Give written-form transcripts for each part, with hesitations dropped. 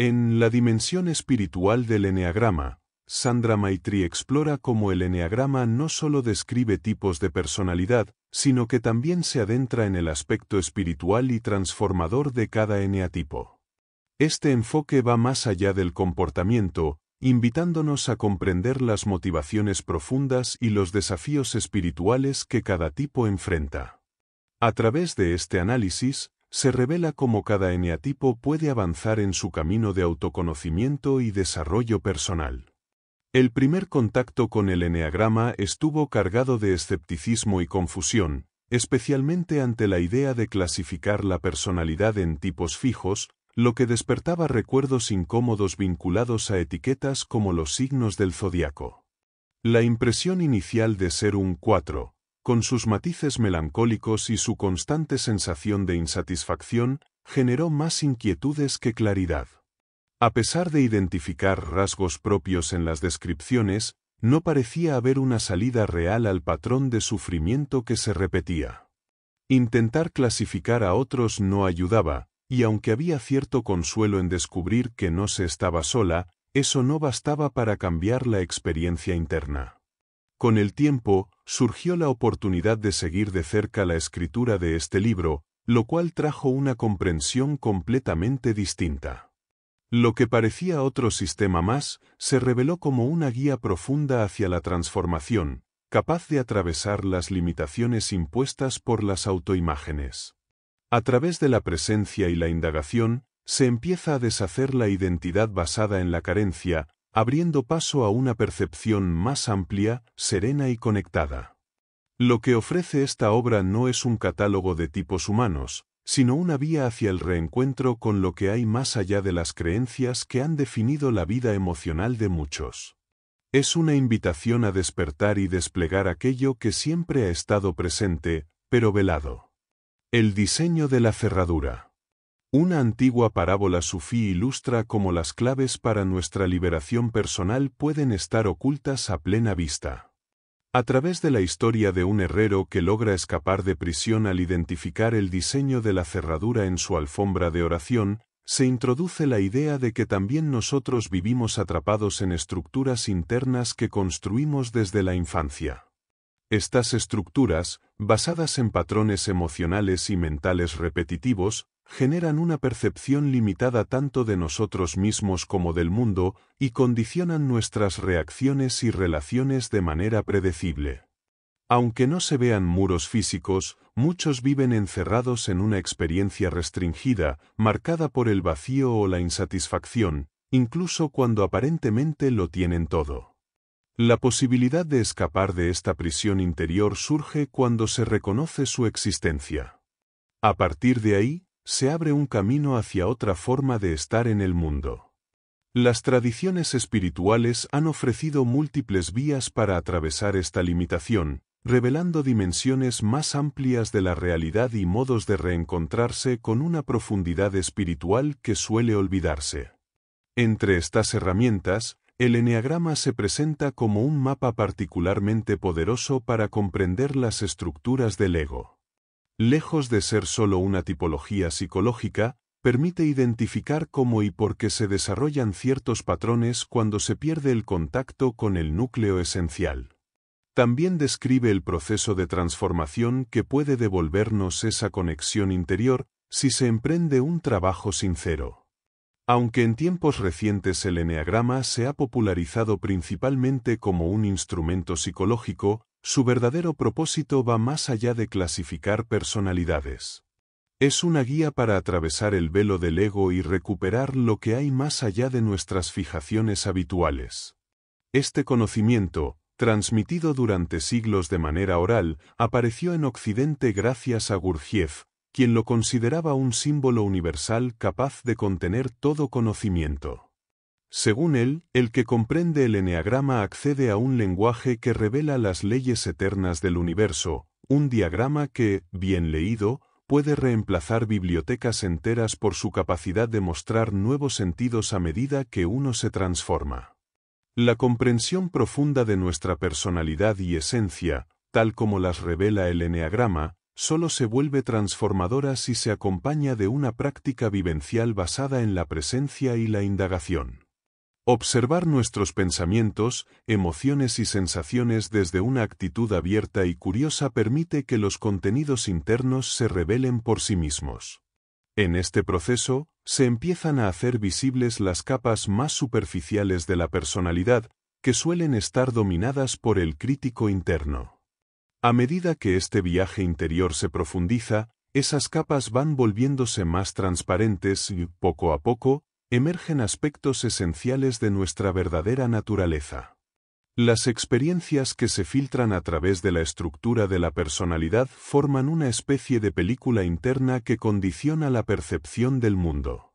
En La dimensión espiritual del eneagrama, Sandra Maitri explora cómo el eneagrama no solo describe tipos de personalidad, sino que también se adentra en el aspecto espiritual y transformador de cada eneatipo. Este enfoque va más allá del comportamiento, invitándonos a comprender las motivaciones profundas y los desafíos espirituales que cada tipo enfrenta. A través de este análisis, se revela cómo cada eneatipo puede avanzar en su camino de autoconocimiento y desarrollo personal. El primer contacto con el eneagrama estuvo cargado de escepticismo y confusión, especialmente ante la idea de clasificar la personalidad en tipos fijos, lo que despertaba recuerdos incómodos vinculados a etiquetas como los signos del zodiaco. La impresión inicial de ser un 4, con sus matices melancólicos y su constante sensación de insatisfacción, generó más inquietudes que claridad. A pesar de identificar rasgos propios en las descripciones, no parecía haber una salida real al patrón de sufrimiento que se repetía. Intentar clasificar a otros no ayudaba, y aunque había cierto consuelo en descubrir que no se estaba sola, eso no bastaba para cambiar la experiencia interna. Con el tiempo, surgió la oportunidad de seguir de cerca la escritura de este libro, lo cual trajo una comprensión completamente distinta. Lo que parecía otro sistema más, se reveló como una guía profunda hacia la transformación, capaz de atravesar las limitaciones impuestas por las autoimágenes. A través de la presencia y la indagación, se empieza a deshacer la identidad basada en la carencia, abriendo paso a una percepción más amplia, serena y conectada. Lo que ofrece esta obra no es un catálogo de tipos humanos, sino una vía hacia el reencuentro con lo que hay más allá de las creencias que han definido la vida emocional de muchos. Es una invitación a despertar y desplegar aquello que siempre ha estado presente, pero velado. El diseño de la cerradura. Una antigua parábola sufí ilustra cómo las claves para nuestra liberación personal pueden estar ocultas a plena vista. A través de la historia de un herrero que logra escapar de prisión al identificar el diseño de la cerradura en su alfombra de oración, se introduce la idea de que también nosotros vivimos atrapados en estructuras internas que construimos desde la infancia. Estas estructuras, basadas en patrones emocionales y mentales repetitivos, generan una percepción limitada tanto de nosotros mismos como del mundo y condicionan nuestras reacciones y relaciones de manera predecible. Aunque no se vean muros físicos, muchos viven encerrados en una experiencia restringida, marcada por el vacío o la insatisfacción, incluso cuando aparentemente lo tienen todo. La posibilidad de escapar de esta prisión interior surge cuando se reconoce su existencia. A partir de ahí, se abre un camino hacia otra forma de estar en el mundo. Las tradiciones espirituales han ofrecido múltiples vías para atravesar esta limitación, revelando dimensiones más amplias de la realidad y modos de reencontrarse con una profundidad espiritual que suele olvidarse. Entre estas herramientas, el eneagrama se presenta como un mapa particularmente poderoso para comprender las estructuras del ego. Lejos de ser solo una tipología psicológica, permite identificar cómo y por qué se desarrollan ciertos patrones cuando se pierde el contacto con el núcleo esencial. También describe el proceso de transformación que puede devolvernos esa conexión interior si se emprende un trabajo sincero. Aunque en tiempos recientes el eneagrama se ha popularizado principalmente como un instrumento psicológico, su verdadero propósito va más allá de clasificar personalidades. Es una guía para atravesar el velo del ego y recuperar lo que hay más allá de nuestras fijaciones habituales. Este conocimiento, transmitido durante siglos de manera oral, apareció en Occidente gracias a Gurdjieff, quien lo consideraba un símbolo universal capaz de contener todo conocimiento. Según él, el que comprende el eneagrama accede a un lenguaje que revela las leyes eternas del universo, un diagrama que, bien leído, puede reemplazar bibliotecas enteras por su capacidad de mostrar nuevos sentidos a medida que uno se transforma. La comprensión profunda de nuestra personalidad y esencia, tal como las revela el eneagrama, solo se vuelve transformadora si se acompaña de una práctica vivencial basada en la presencia y la indagación. Observar nuestros pensamientos, emociones y sensaciones desde una actitud abierta y curiosa permite que los contenidos internos se revelen por sí mismos. En este proceso, se empiezan a hacer visibles las capas más superficiales de la personalidad, que suelen estar dominadas por el crítico interno. A medida que este viaje interior se profundiza, esas capas van volviéndose más transparentes y, poco a poco, emergen aspectos esenciales de nuestra verdadera naturaleza. Las experiencias que se filtran a través de la estructura de la personalidad forman una especie de película interna que condiciona la percepción del mundo.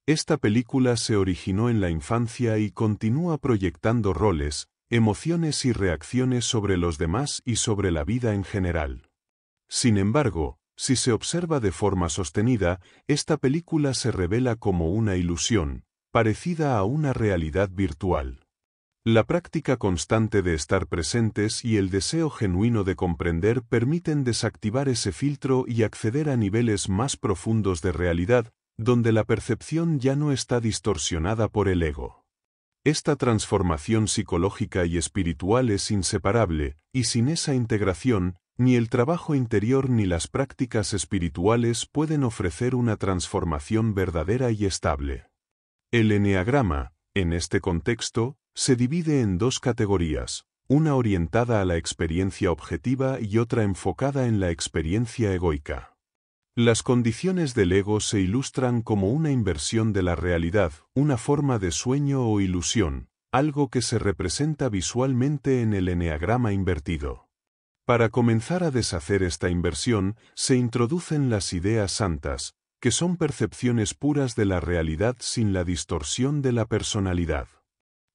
Esta película se originó en la infancia y continúa proyectando roles, emociones y reacciones sobre los demás y sobre la vida en general. Sin embargo, si se observa de forma sostenida, esta película se revela como una ilusión, parecida a una realidad virtual. La práctica constante de estar presentes y el deseo genuino de comprender permiten desactivar ese filtro y acceder a niveles más profundos de realidad, donde la percepción ya no está distorsionada por el ego. Esta transformación psicológica y espiritual es inseparable, y sin esa integración, ni el trabajo interior ni las prácticas espirituales pueden ofrecer una transformación verdadera y estable. El eneagrama, en este contexto, se divide en dos categorías, una orientada a la experiencia objetiva y otra enfocada en la experiencia egoica. Las condiciones del ego se ilustran como una inversión de la realidad, una forma de sueño o ilusión, algo que se representa visualmente en el eneagrama invertido. Para comenzar a deshacer esta inversión, se introducen las ideas santas, que son percepciones puras de la realidad sin la distorsión de la personalidad.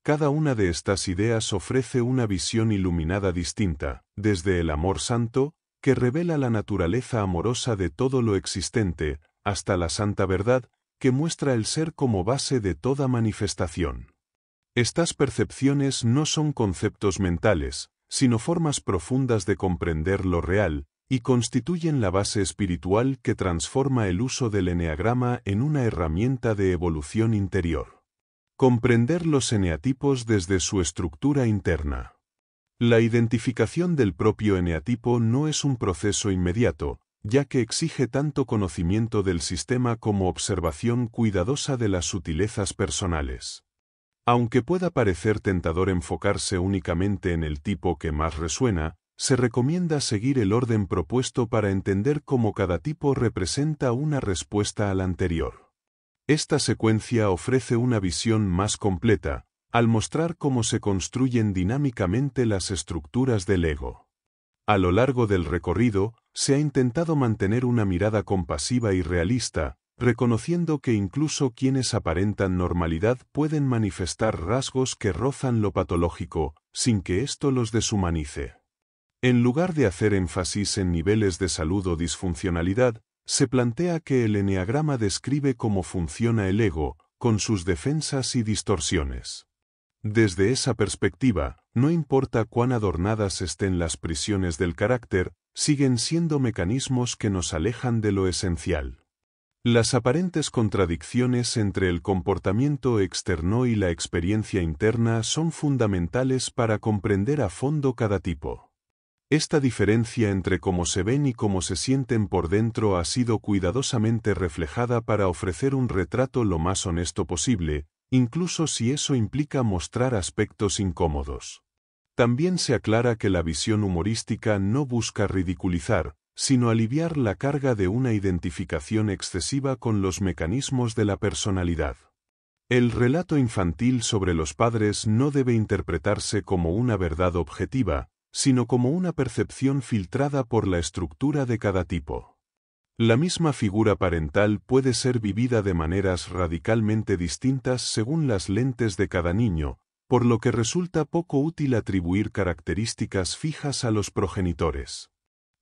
Cada una de estas ideas ofrece una visión iluminada distinta, desde el amor santo, que revela la naturaleza amorosa de todo lo existente, hasta la santa verdad, que muestra el ser como base de toda manifestación. Estas percepciones no son conceptos mentales, sino formas profundas de comprender lo real, y constituyen la base espiritual que transforma el uso del eneagrama en una herramienta de evolución interior. Comprender los eneatipos desde su estructura interna. La identificación del propio eneatipo no es un proceso inmediato, ya que exige tanto conocimiento del sistema como observación cuidadosa de las sutilezas personales. Aunque pueda parecer tentador enfocarse únicamente en el tipo que más resuena, se recomienda seguir el orden propuesto para entender cómo cada tipo representa una respuesta al anterior. Esta secuencia ofrece una visión más completa, al mostrar cómo se construyen dinámicamente las estructuras del ego. A lo largo del recorrido, se ha intentado mantener una mirada compasiva y realista, reconociendo que incluso quienes aparentan normalidad pueden manifestar rasgos que rozan lo patológico, sin que esto los deshumanice. En lugar de hacer énfasis en niveles de salud o disfuncionalidad, se plantea que el eneagrama describe cómo funciona el ego, con sus defensas y distorsiones. Desde esa perspectiva, no importa cuán adornadas estén las prisiones del carácter, siguen siendo mecanismos que nos alejan de lo esencial. Las aparentes contradicciones entre el comportamiento externo y la experiencia interna son fundamentales para comprender a fondo cada tipo. Esta diferencia entre cómo se ven y cómo se sienten por dentro ha sido cuidadosamente reflejada para ofrecer un retrato lo más honesto posible, incluso si eso implica mostrar aspectos incómodos. También se aclara que la visión humorística no busca ridiculizar, sino aliviar la carga de una identificación excesiva con los mecanismos de la personalidad. El relato infantil sobre los padres no debe interpretarse como una verdad objetiva, sino como una percepción filtrada por la estructura de cada tipo. La misma figura parental puede ser vivida de maneras radicalmente distintas según las lentes de cada niño, por lo que resulta poco útil atribuir características fijas a los progenitores.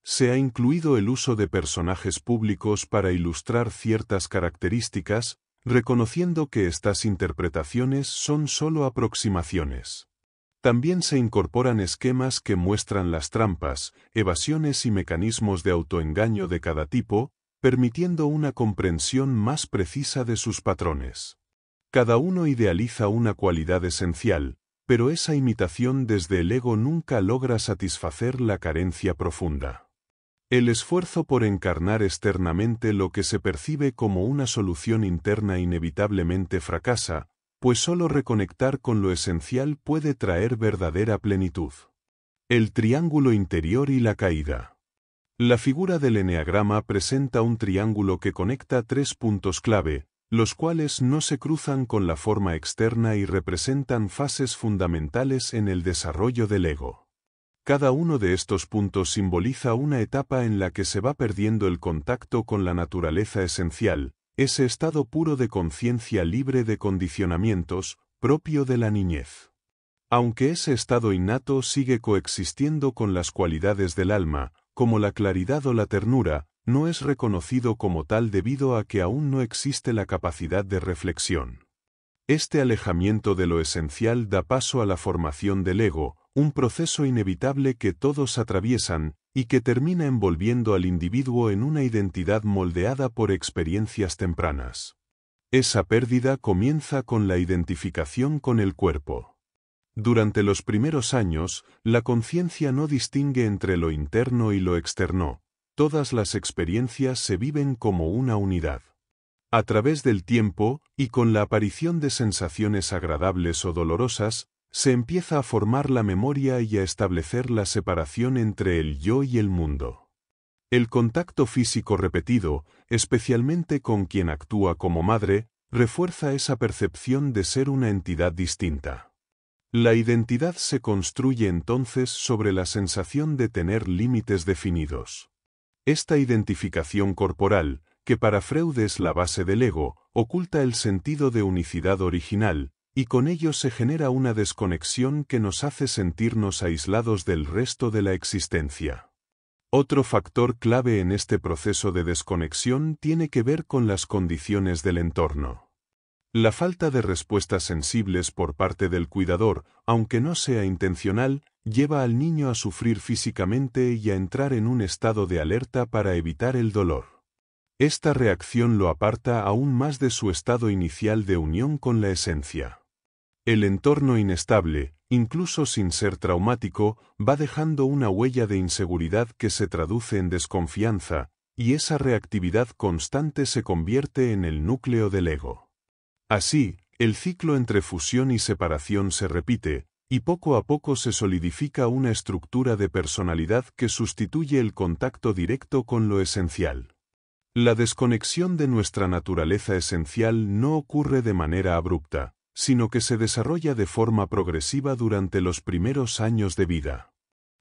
Se ha incluido el uso de personajes públicos para ilustrar ciertas características, reconociendo que estas interpretaciones son solo aproximaciones. También se incorporan esquemas que muestran las trampas, evasiones y mecanismos de autoengaño de cada tipo, permitiendo una comprensión más precisa de sus patrones. Cada uno idealiza una cualidad esencial, pero esa imitación desde el ego nunca logra satisfacer la carencia profunda. El esfuerzo por encarnar externamente lo que se percibe como una solución interna inevitablemente fracasa, pues solo reconectar con lo esencial puede traer verdadera plenitud. El triángulo interior y la caída. La figura del eneagrama presenta un triángulo que conecta tres puntos clave, los cuales no se cruzan con la forma externa y representan fases fundamentales en el desarrollo del ego. Cada uno de estos puntos simboliza una etapa en la que se va perdiendo el contacto con la naturaleza esencial, ese estado puro de conciencia libre de condicionamientos, propio de la niñez. Aunque ese estado innato sigue coexistiendo con las cualidades del alma, como la claridad o la ternura, no es reconocido como tal debido a que aún no existe la capacidad de reflexión. Este alejamiento de lo esencial da paso a la formación del ego, un proceso inevitable que todos atraviesan, y que termina envolviendo al individuo en una identidad moldeada por experiencias tempranas. Esa pérdida comienza con la identificación con el cuerpo. Durante los primeros años, la conciencia no distingue entre lo interno y lo externo. Todas las experiencias se viven como una unidad. A través del tiempo, y con la aparición de sensaciones agradables o dolorosas, se empieza a formar la memoria y a establecer la separación entre el yo y el mundo. El contacto físico repetido, especialmente con quien actúa como madre, refuerza esa percepción de ser una entidad distinta. La identidad se construye entonces sobre la sensación de tener límites definidos. Esta identificación corporal, que para Freud es la base del ego, oculta el sentido de unicidad original, y con ello se genera una desconexión que nos hace sentirnos aislados del resto de la existencia. Otro factor clave en este proceso de desconexión tiene que ver con las condiciones del entorno. La falta de respuestas sensibles por parte del cuidador, aunque no sea intencional, lleva al niño a sufrir físicamente y a entrar en un estado de alerta para evitar el dolor. Esta reacción lo aparta aún más de su estado inicial de unión con la esencia. El entorno inestable, incluso sin ser traumático, va dejando una huella de inseguridad que se traduce en desconfianza, y esa reactividad constante se convierte en el núcleo del ego. Así, el ciclo entre fusión y separación se repite, y poco a poco se solidifica una estructura de personalidad que sustituye el contacto directo con lo esencial. La desconexión de nuestra naturaleza esencial no ocurre de manera abrupta, sino que se desarrolla de forma progresiva durante los primeros años de vida.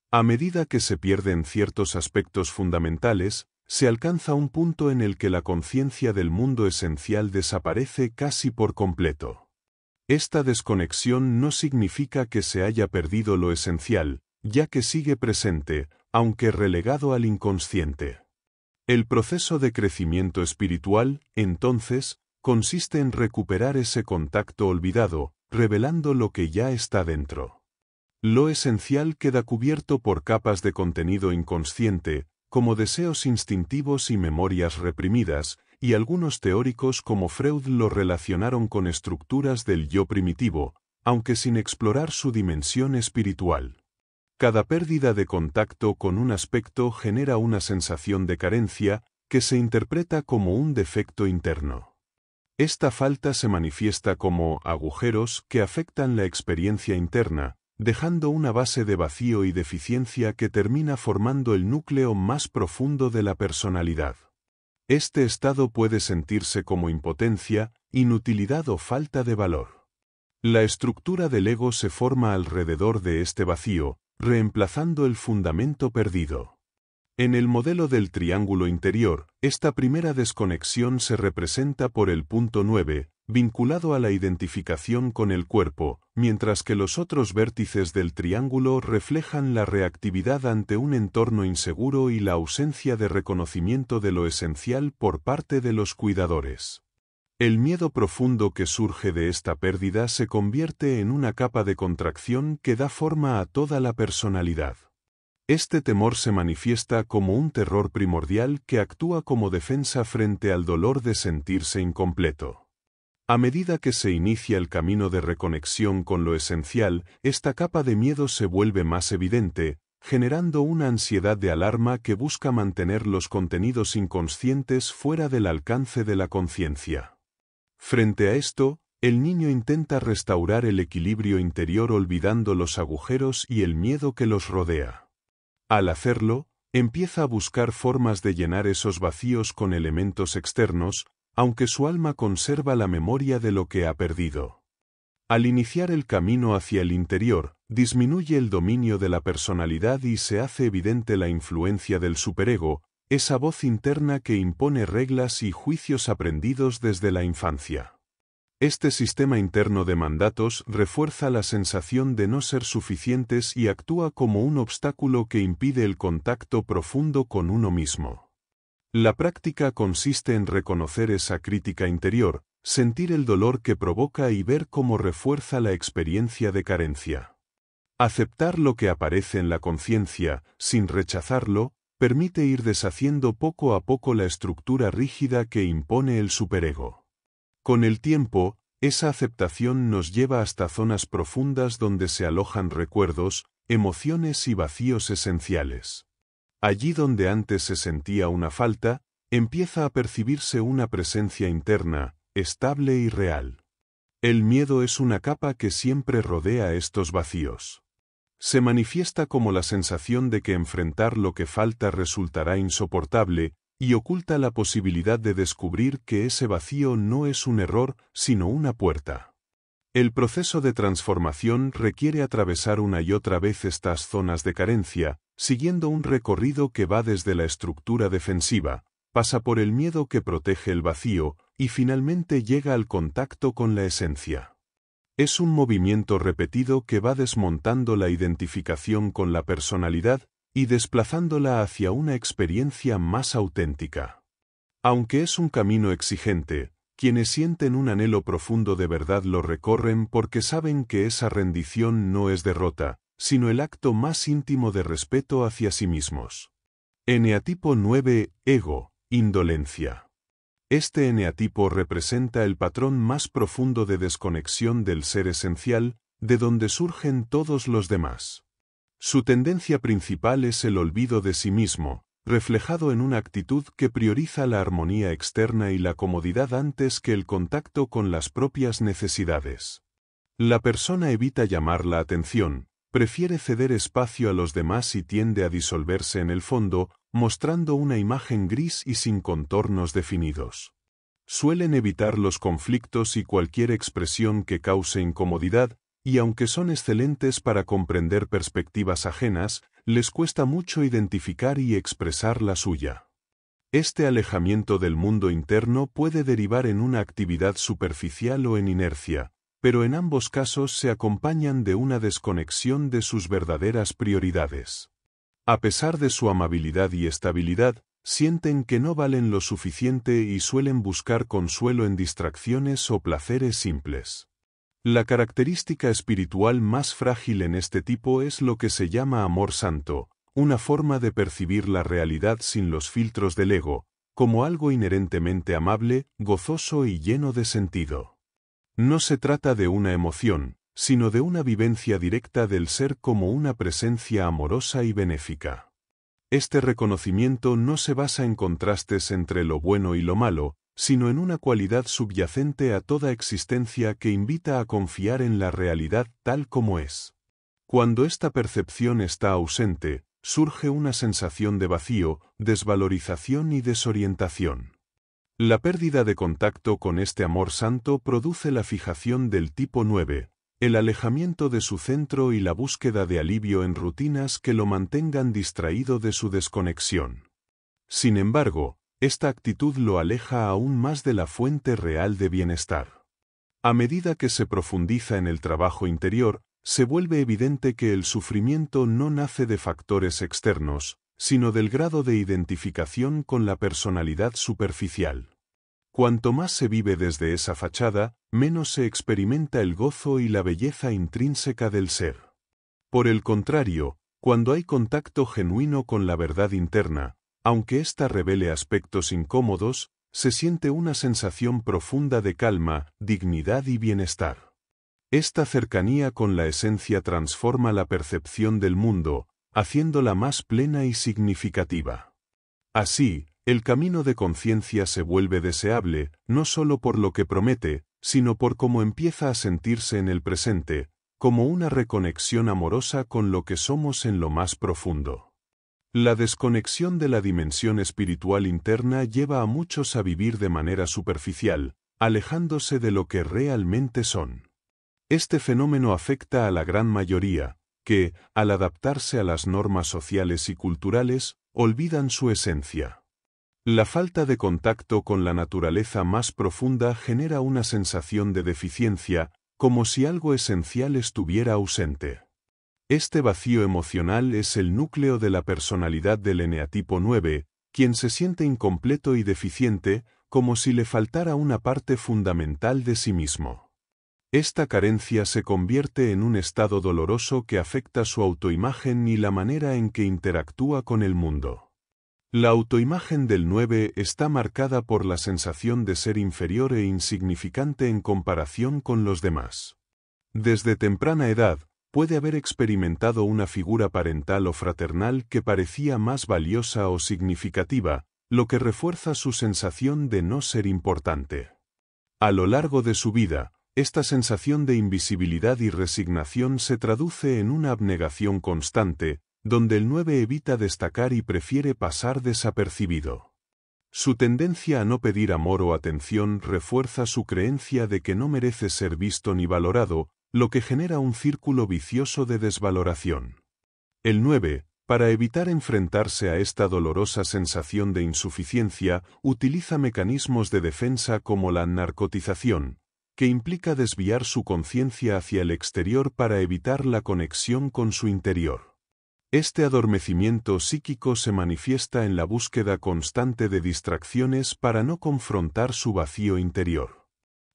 A medida que se pierden ciertos aspectos fundamentales, se alcanza un punto en el que la conciencia del mundo esencial desaparece casi por completo. Esta desconexión no significa que se haya perdido lo esencial, ya que sigue presente, aunque relegado al inconsciente. El proceso de crecimiento espiritual, entonces, consiste en recuperar ese contacto olvidado, revelando lo que ya está dentro. Lo esencial queda cubierto por capas de contenido inconsciente, como deseos instintivos y memorias reprimidas, y algunos teóricos como Freud lo relacionaron con estructuras del yo primitivo, aunque sin explorar su dimensión espiritual. Cada pérdida de contacto con un aspecto genera una sensación de carencia, que se interpreta como un defecto interno. Esta falta se manifiesta como agujeros que afectan la experiencia interna, dejando una base de vacío y deficiencia que termina formando el núcleo más profundo de la personalidad. Este estado puede sentirse como impotencia, inutilidad o falta de valor. La estructura del ego se forma alrededor de este vacío, reemplazando el fundamento perdido. En el modelo del triángulo interior, esta primera desconexión se representa por el punto 9, vinculado a la identificación con el cuerpo, mientras que los otros vértices del triángulo reflejan la reactividad ante un entorno inseguro y la ausencia de reconocimiento de lo esencial por parte de los cuidadores. El miedo profundo que surge de esta pérdida se convierte en una capa de contracción que da forma a toda la personalidad. Este temor se manifiesta como un terror primordial que actúa como defensa frente al dolor de sentirse incompleto. A medida que se inicia el camino de reconexión con lo esencial, esta capa de miedo se vuelve más evidente, generando una ansiedad de alarma que busca mantener los contenidos inconscientes fuera del alcance de la conciencia. Frente a esto, el niño intenta restaurar el equilibrio interior olvidando los agujeros y el miedo que los rodea. Al hacerlo, empieza a buscar formas de llenar esos vacíos con elementos externos, aunque su alma conserva la memoria de lo que ha perdido. Al iniciar el camino hacia el interior, disminuye el dominio de la personalidad y se hace evidente la influencia del superego, esa voz interna que impone reglas y juicios aprendidos desde la infancia. Este sistema interno de mandatos refuerza la sensación de no ser suficientes y actúa como un obstáculo que impide el contacto profundo con uno mismo. La práctica consiste en reconocer esa crítica interior, sentir el dolor que provoca y ver cómo refuerza la experiencia de carencia. Aceptar lo que aparece en la conciencia, sin rechazarlo, permite ir deshaciendo poco a poco la estructura rígida que impone el superego. Con el tiempo, esa aceptación nos lleva hasta zonas profundas donde se alojan recuerdos, emociones y vacíos esenciales. Allí donde antes se sentía una falta, empieza a percibirse una presencia interna, estable y real. El miedo es una capa que siempre rodea estos vacíos. Se manifiesta como la sensación de que enfrentar lo que falta resultará insoportable, y oculta la posibilidad de descubrir que ese vacío no es un error, sino una puerta. El proceso de transformación requiere atravesar una y otra vez estas zonas de carencia, siguiendo un recorrido que va desde la estructura defensiva, pasa por el miedo que protege el vacío, y finalmente llega al contacto con la esencia. Es un movimiento repetido que va desmontando la identificación con la personalidad y desplazándola hacia una experiencia más auténtica. Aunque es un camino exigente, quienes sienten un anhelo profundo de verdad lo recorren porque saben que esa rendición no es derrota, sino el acto más íntimo de respeto hacia sí mismos. Eneatipo 9, ego, indolencia. Este eneatipo representa el patrón más profundo de desconexión del ser esencial, de donde surgen todos los demás. Su tendencia principal es el olvido de sí mismo, reflejado en una actitud que prioriza la armonía externa y la comodidad antes que el contacto con las propias necesidades. La persona evita llamar la atención, prefiere ceder espacio a los demás y tiende a disolverse en el fondo, mostrando una imagen gris y sin contornos definidos. Suelen evitar los conflictos y cualquier expresión que cause incomodidad, y aunque son excelentes para comprender perspectivas ajenas, les cuesta mucho identificar y expresar la suya. Este alejamiento del mundo interno puede derivar en una actividad superficial o en inercia, pero en ambos casos se acompañan de una desconexión de sus verdaderas prioridades. A pesar de su amabilidad y estabilidad, sienten que no valen lo suficiente y suelen buscar consuelo en distracciones o placeres simples. La característica espiritual más frágil en este tipo es lo que se llama amor santo, una forma de percibir la realidad sin los filtros del ego, como algo inherentemente amable, gozoso y lleno de sentido. No se trata de una emoción, sino de una vivencia directa del ser como una presencia amorosa y benéfica. Este reconocimiento no se basa en contrastes entre lo bueno y lo malo, sino en una cualidad subyacente a toda existencia que invita a confiar en la realidad tal como es. Cuando esta percepción está ausente, surge una sensación de vacío, desvalorización y desorientación. La pérdida de contacto con este amor santo produce la fijación del tipo 9, el alejamiento de su centro y la búsqueda de alivio en rutinas que lo mantengan distraído de su desconexión. Sin embargo, esta actitud lo aleja aún más de la fuente real de bienestar. A medida que se profundiza en el trabajo interior, se vuelve evidente que el sufrimiento no nace de factores externos, sino del grado de identificación con la personalidad superficial. Cuanto más se vive desde esa fachada, menos se experimenta el gozo y la belleza intrínseca del ser. Por el contrario, cuando hay contacto genuino con la verdad interna, aunque ésta revele aspectos incómodos, se siente una sensación profunda de calma, dignidad y bienestar. Esta cercanía con la esencia transforma la percepción del mundo, haciéndola más plena y significativa. Así, el camino de conciencia se vuelve deseable, no solo por lo que promete, sino por cómo empieza a sentirse en el presente, como una reconexión amorosa con lo que somos en lo más profundo. La desconexión de la dimensión espiritual interna lleva a muchos a vivir de manera superficial, alejándose de lo que realmente son. Este fenómeno afecta a la gran mayoría, que, al adaptarse a las normas sociales y culturales, olvidan su esencia. La falta de contacto con la naturaleza más profunda genera una sensación de deficiencia, como si algo esencial estuviera ausente. Este vacío emocional es el núcleo de la personalidad del eneatipo 9, quien se siente incompleto y deficiente, como si le faltara una parte fundamental de sí mismo. Esta carencia se convierte en un estado doloroso que afecta su autoimagen y la manera en que interactúa con el mundo. La autoimagen del 9 está marcada por la sensación de ser inferior e insignificante en comparación con los demás. Desde temprana edad, puede haber experimentado una figura parental o fraternal que parecía más valiosa o significativa, lo que refuerza su sensación de no ser importante. A lo largo de su vida, esta sensación de invisibilidad y resignación se traduce en una abnegación constante, donde el 9 evita destacar y prefiere pasar desapercibido. Su tendencia a no pedir amor o atención refuerza su creencia de que no merece ser visto ni valorado, lo que genera un círculo vicioso de desvaloración. El 9, para evitar enfrentarse a esta dolorosa sensación de insuficiencia, utiliza mecanismos de defensa como la narcotización, que implica desviar su conciencia hacia el exterior para evitar la conexión con su interior. Este adormecimiento psíquico se manifiesta en la búsqueda constante de distracciones para no confrontar su vacío interior.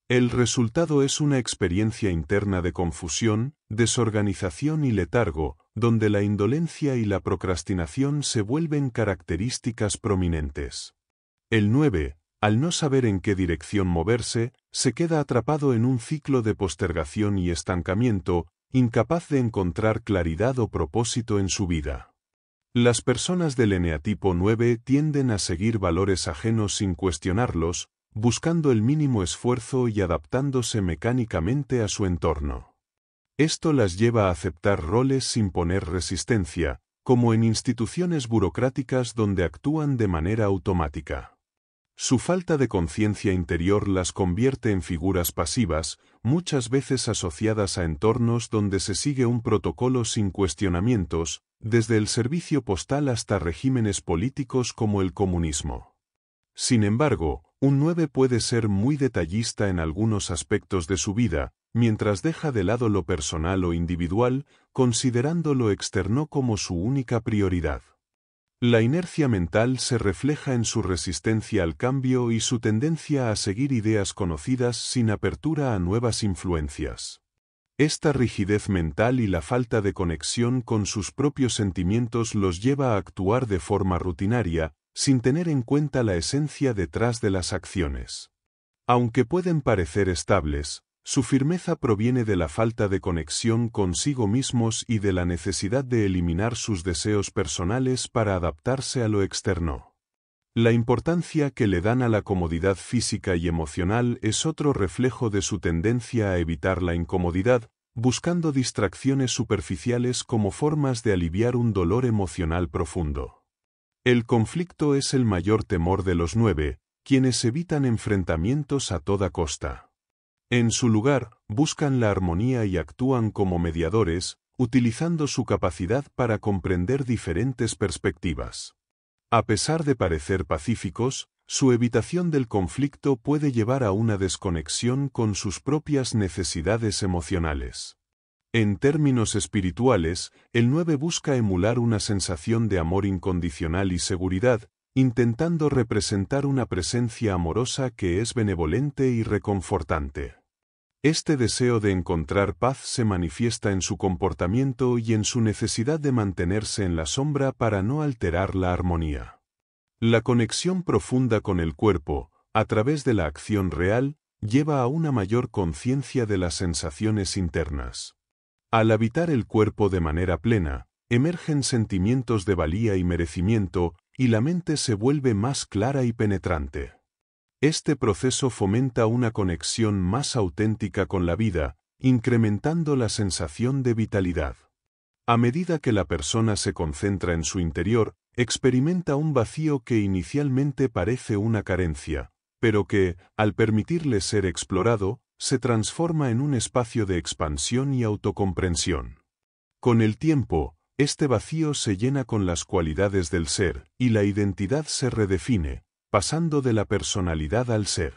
El resultado es una experiencia interna de confusión, desorganización y letargo, donde la indolencia y la procrastinación se vuelven características prominentes. El 9, al no saber en qué dirección moverse, se queda atrapado en un ciclo de postergación y estancamiento, incapaz de encontrar claridad o propósito en su vida. Las personas del eneatipo 9 tienden a seguir valores ajenos sin cuestionarlos, buscando el mínimo esfuerzo y adaptándose mecánicamente a su entorno. Esto las lleva a aceptar roles sin poner resistencia, como en instituciones burocráticas donde actúan de manera automática. Su falta de conciencia interior las convierte en figuras pasivas, muchas veces asociadas a entornos donde se sigue un protocolo sin cuestionamientos, desde el servicio postal hasta regímenes políticos como el comunismo. Sin embargo, un 9 puede ser muy detallista en algunos aspectos de su vida, mientras deja de lado lo personal o individual, considerando lo externo como su única prioridad. La inercia mental se refleja en su resistencia al cambio y su tendencia a seguir ideas conocidas sin apertura a nuevas influencias. Esta rigidez mental y la falta de conexión con sus propios sentimientos los lleva a actuar de forma rutinaria, sin tener en cuenta la esencia detrás de las acciones. Aunque pueden parecer estables, su firmeza proviene de la falta de conexión consigo mismos y de la necesidad de eliminar sus deseos personales para adaptarse a lo externo. La importancia que le dan a la comodidad física y emocional es otro reflejo de su tendencia a evitar la incomodidad, buscando distracciones superficiales como formas de aliviar un dolor emocional profundo. El conflicto es el mayor temor de los 9, quienes evitan enfrentamientos a toda costa. En su lugar, buscan la armonía y actúan como mediadores, utilizando su capacidad para comprender diferentes perspectivas. A pesar de parecer pacíficos, su evitación del conflicto puede llevar a una desconexión con sus propias necesidades emocionales. En términos espirituales, el 9 busca emular una sensación de amor incondicional y seguridad, intentando representar una presencia amorosa que es benevolente y reconfortante. Este deseo de encontrar paz se manifiesta en su comportamiento y en su necesidad de mantenerse en la sombra para no alterar la armonía. La conexión profunda con el cuerpo, a través de la acción real, lleva a una mayor conciencia de las sensaciones internas. Al habitar el cuerpo de manera plena, emergen sentimientos de valía y merecimiento, y la mente se vuelve más clara y penetrante. Este proceso fomenta una conexión más auténtica con la vida, incrementando la sensación de vitalidad. A medida que la persona se concentra en su interior, experimenta un vacío que inicialmente parece una carencia, pero que, al permitirle ser explorado, se transforma en un espacio de expansión y autocomprensión. Con el tiempo, este vacío se llena con las cualidades del ser, y la identidad se redefine, pasando de la personalidad al ser.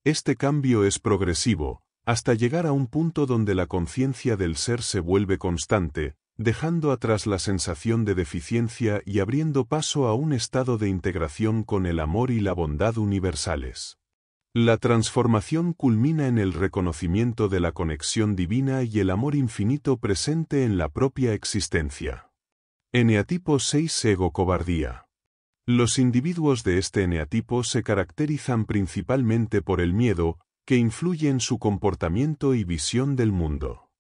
Este cambio es progresivo, hasta llegar a un punto donde la conciencia del ser se vuelve constante, dejando atrás la sensación de deficiencia y abriendo paso a un estado de integración con el amor y la bondad universales. La transformación culmina en el reconocimiento de la conexión divina y el amor infinito presente en la propia existencia. Eneatipo 6 Ego cobardía. Los individuos de este eneatipo se caracterizan principalmente por el miedo, que influye en su comportamiento y visión del mundo.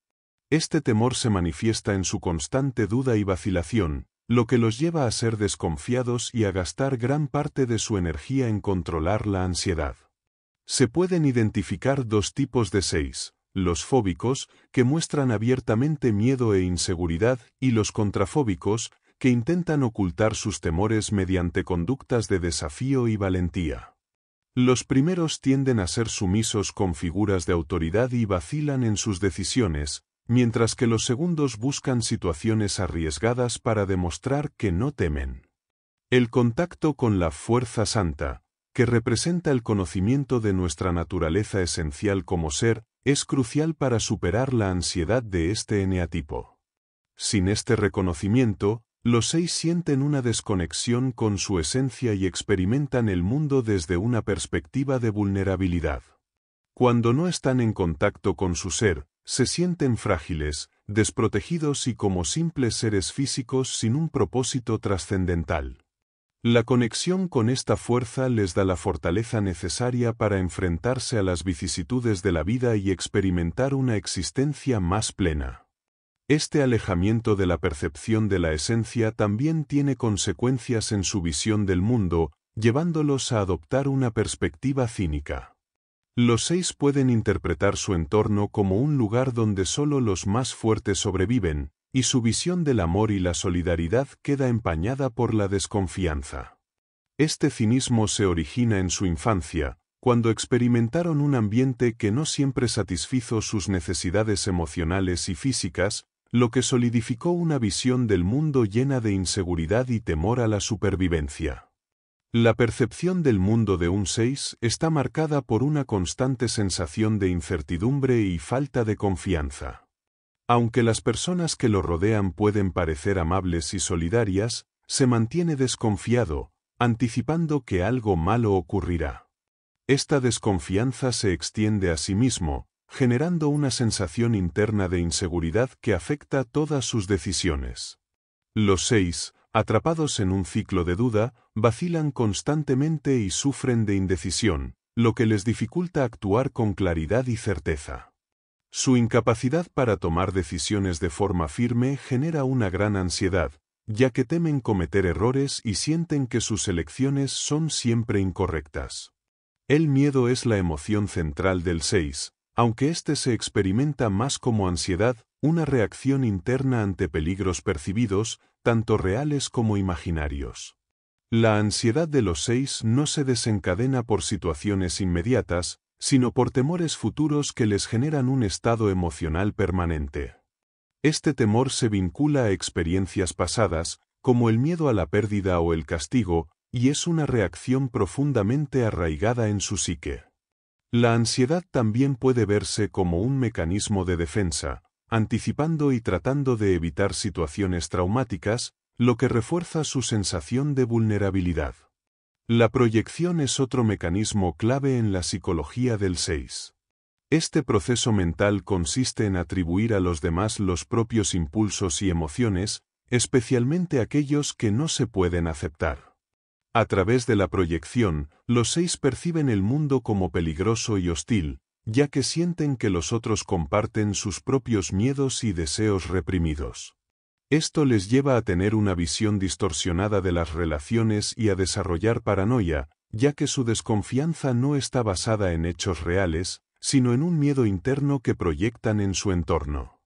Este temor se manifiesta en su constante duda y vacilación, lo que los lleva a ser desconfiados y a gastar gran parte de su energía en controlar la ansiedad. Se pueden identificar dos tipos de 6, los fóbicos, que muestran abiertamente miedo e inseguridad, y los contrafóbicos, que intentan ocultar sus temores mediante conductas de desafío y valentía. Los primeros tienden a ser sumisos con figuras de autoridad y vacilan en sus decisiones, mientras que los segundos buscan situaciones arriesgadas para demostrar que no temen. El contacto con la fuerza santa, que representa el conocimiento de nuestra naturaleza esencial como ser, es crucial para superar la ansiedad de este eneatipo. Sin este reconocimiento, los 6 sienten una desconexión con su esencia y experimentan el mundo desde una perspectiva de vulnerabilidad. Cuando no están en contacto con su ser, se sienten frágiles, desprotegidos y como simples seres físicos sin un propósito trascendental. La conexión con esta fuerza les da la fortaleza necesaria para enfrentarse a las vicisitudes de la vida y experimentar una existencia más plena. Este alejamiento de la percepción de la esencia también tiene consecuencias en su visión del mundo, llevándolos a adoptar una perspectiva cínica. Los 6 pueden interpretar su entorno como un lugar donde solo los más fuertes sobreviven, y su visión del amor y la solidaridad queda empañada por la desconfianza. Este cinismo se origina en su infancia, cuando experimentaron un ambiente que no siempre satisfizo sus necesidades emocionales y físicas, lo que solidificó una visión del mundo llena de inseguridad y temor a la supervivencia. La percepción del mundo de un 6 está marcada por una constante sensación de incertidumbre y falta de confianza. Aunque las personas que lo rodean pueden parecer amables y solidarias, se mantiene desconfiado, anticipando que algo malo ocurrirá. Esta desconfianza se extiende a sí mismo, generando una sensación interna de inseguridad que afecta todas sus decisiones. Los 6, atrapados en un ciclo de duda, vacilan constantemente y sufren de indecisión, lo que les dificulta actuar con claridad y certeza. Su incapacidad para tomar decisiones de forma firme genera una gran ansiedad, ya que temen cometer errores y sienten que sus elecciones son siempre incorrectas. El miedo es la emoción central del 6, aunque este se experimenta más como ansiedad, una reacción interna ante peligros percibidos, tanto reales como imaginarios. La ansiedad de los 6 no se desencadena por situaciones inmediatas, sino por temores futuros que les generan un estado emocional permanente. Este temor se vincula a experiencias pasadas, como el miedo a la pérdida o el castigo, y es una reacción profundamente arraigada en su psique. La ansiedad también puede verse como un mecanismo de defensa, anticipando y tratando de evitar situaciones traumáticas, lo que refuerza su sensación de vulnerabilidad. La proyección es otro mecanismo clave en la psicología del 6. Este proceso mental consiste en atribuir a los demás los propios impulsos y emociones, especialmente aquellos que no se pueden aceptar. A través de la proyección, los 6 perciben el mundo como peligroso y hostil, ya que sienten que los otros comparten sus propios miedos y deseos reprimidos. Esto les lleva a tener una visión distorsionada de las relaciones y a desarrollar paranoia, ya que su desconfianza no está basada en hechos reales, sino en un miedo interno que proyectan en su entorno.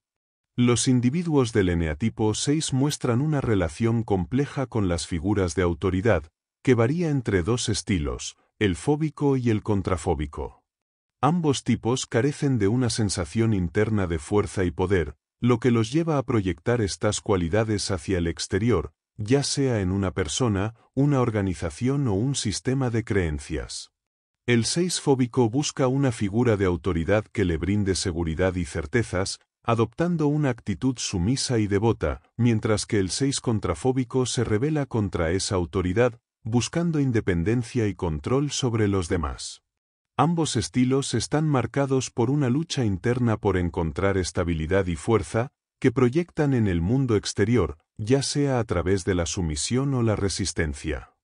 Los individuos del eneatipo 6 muestran una relación compleja con las figuras de autoridad, que varía entre dos estilos, el fóbico y el contrafóbico. Ambos tipos carecen de una sensación interna de fuerza y poder, lo que los lleva a proyectar estas cualidades hacia el exterior, ya sea en una persona, una organización o un sistema de creencias. El 6 fóbico busca una figura de autoridad que le brinde seguridad y certezas, adoptando una actitud sumisa y devota, mientras que el 6 contrafóbico se rebela contra esa autoridad, buscando independencia y control sobre los demás. Ambos estilos están marcados por una lucha interna por encontrar estabilidad y fuerza, que proyectan en el mundo exterior, ya sea a través de la sumisión o la resistencia.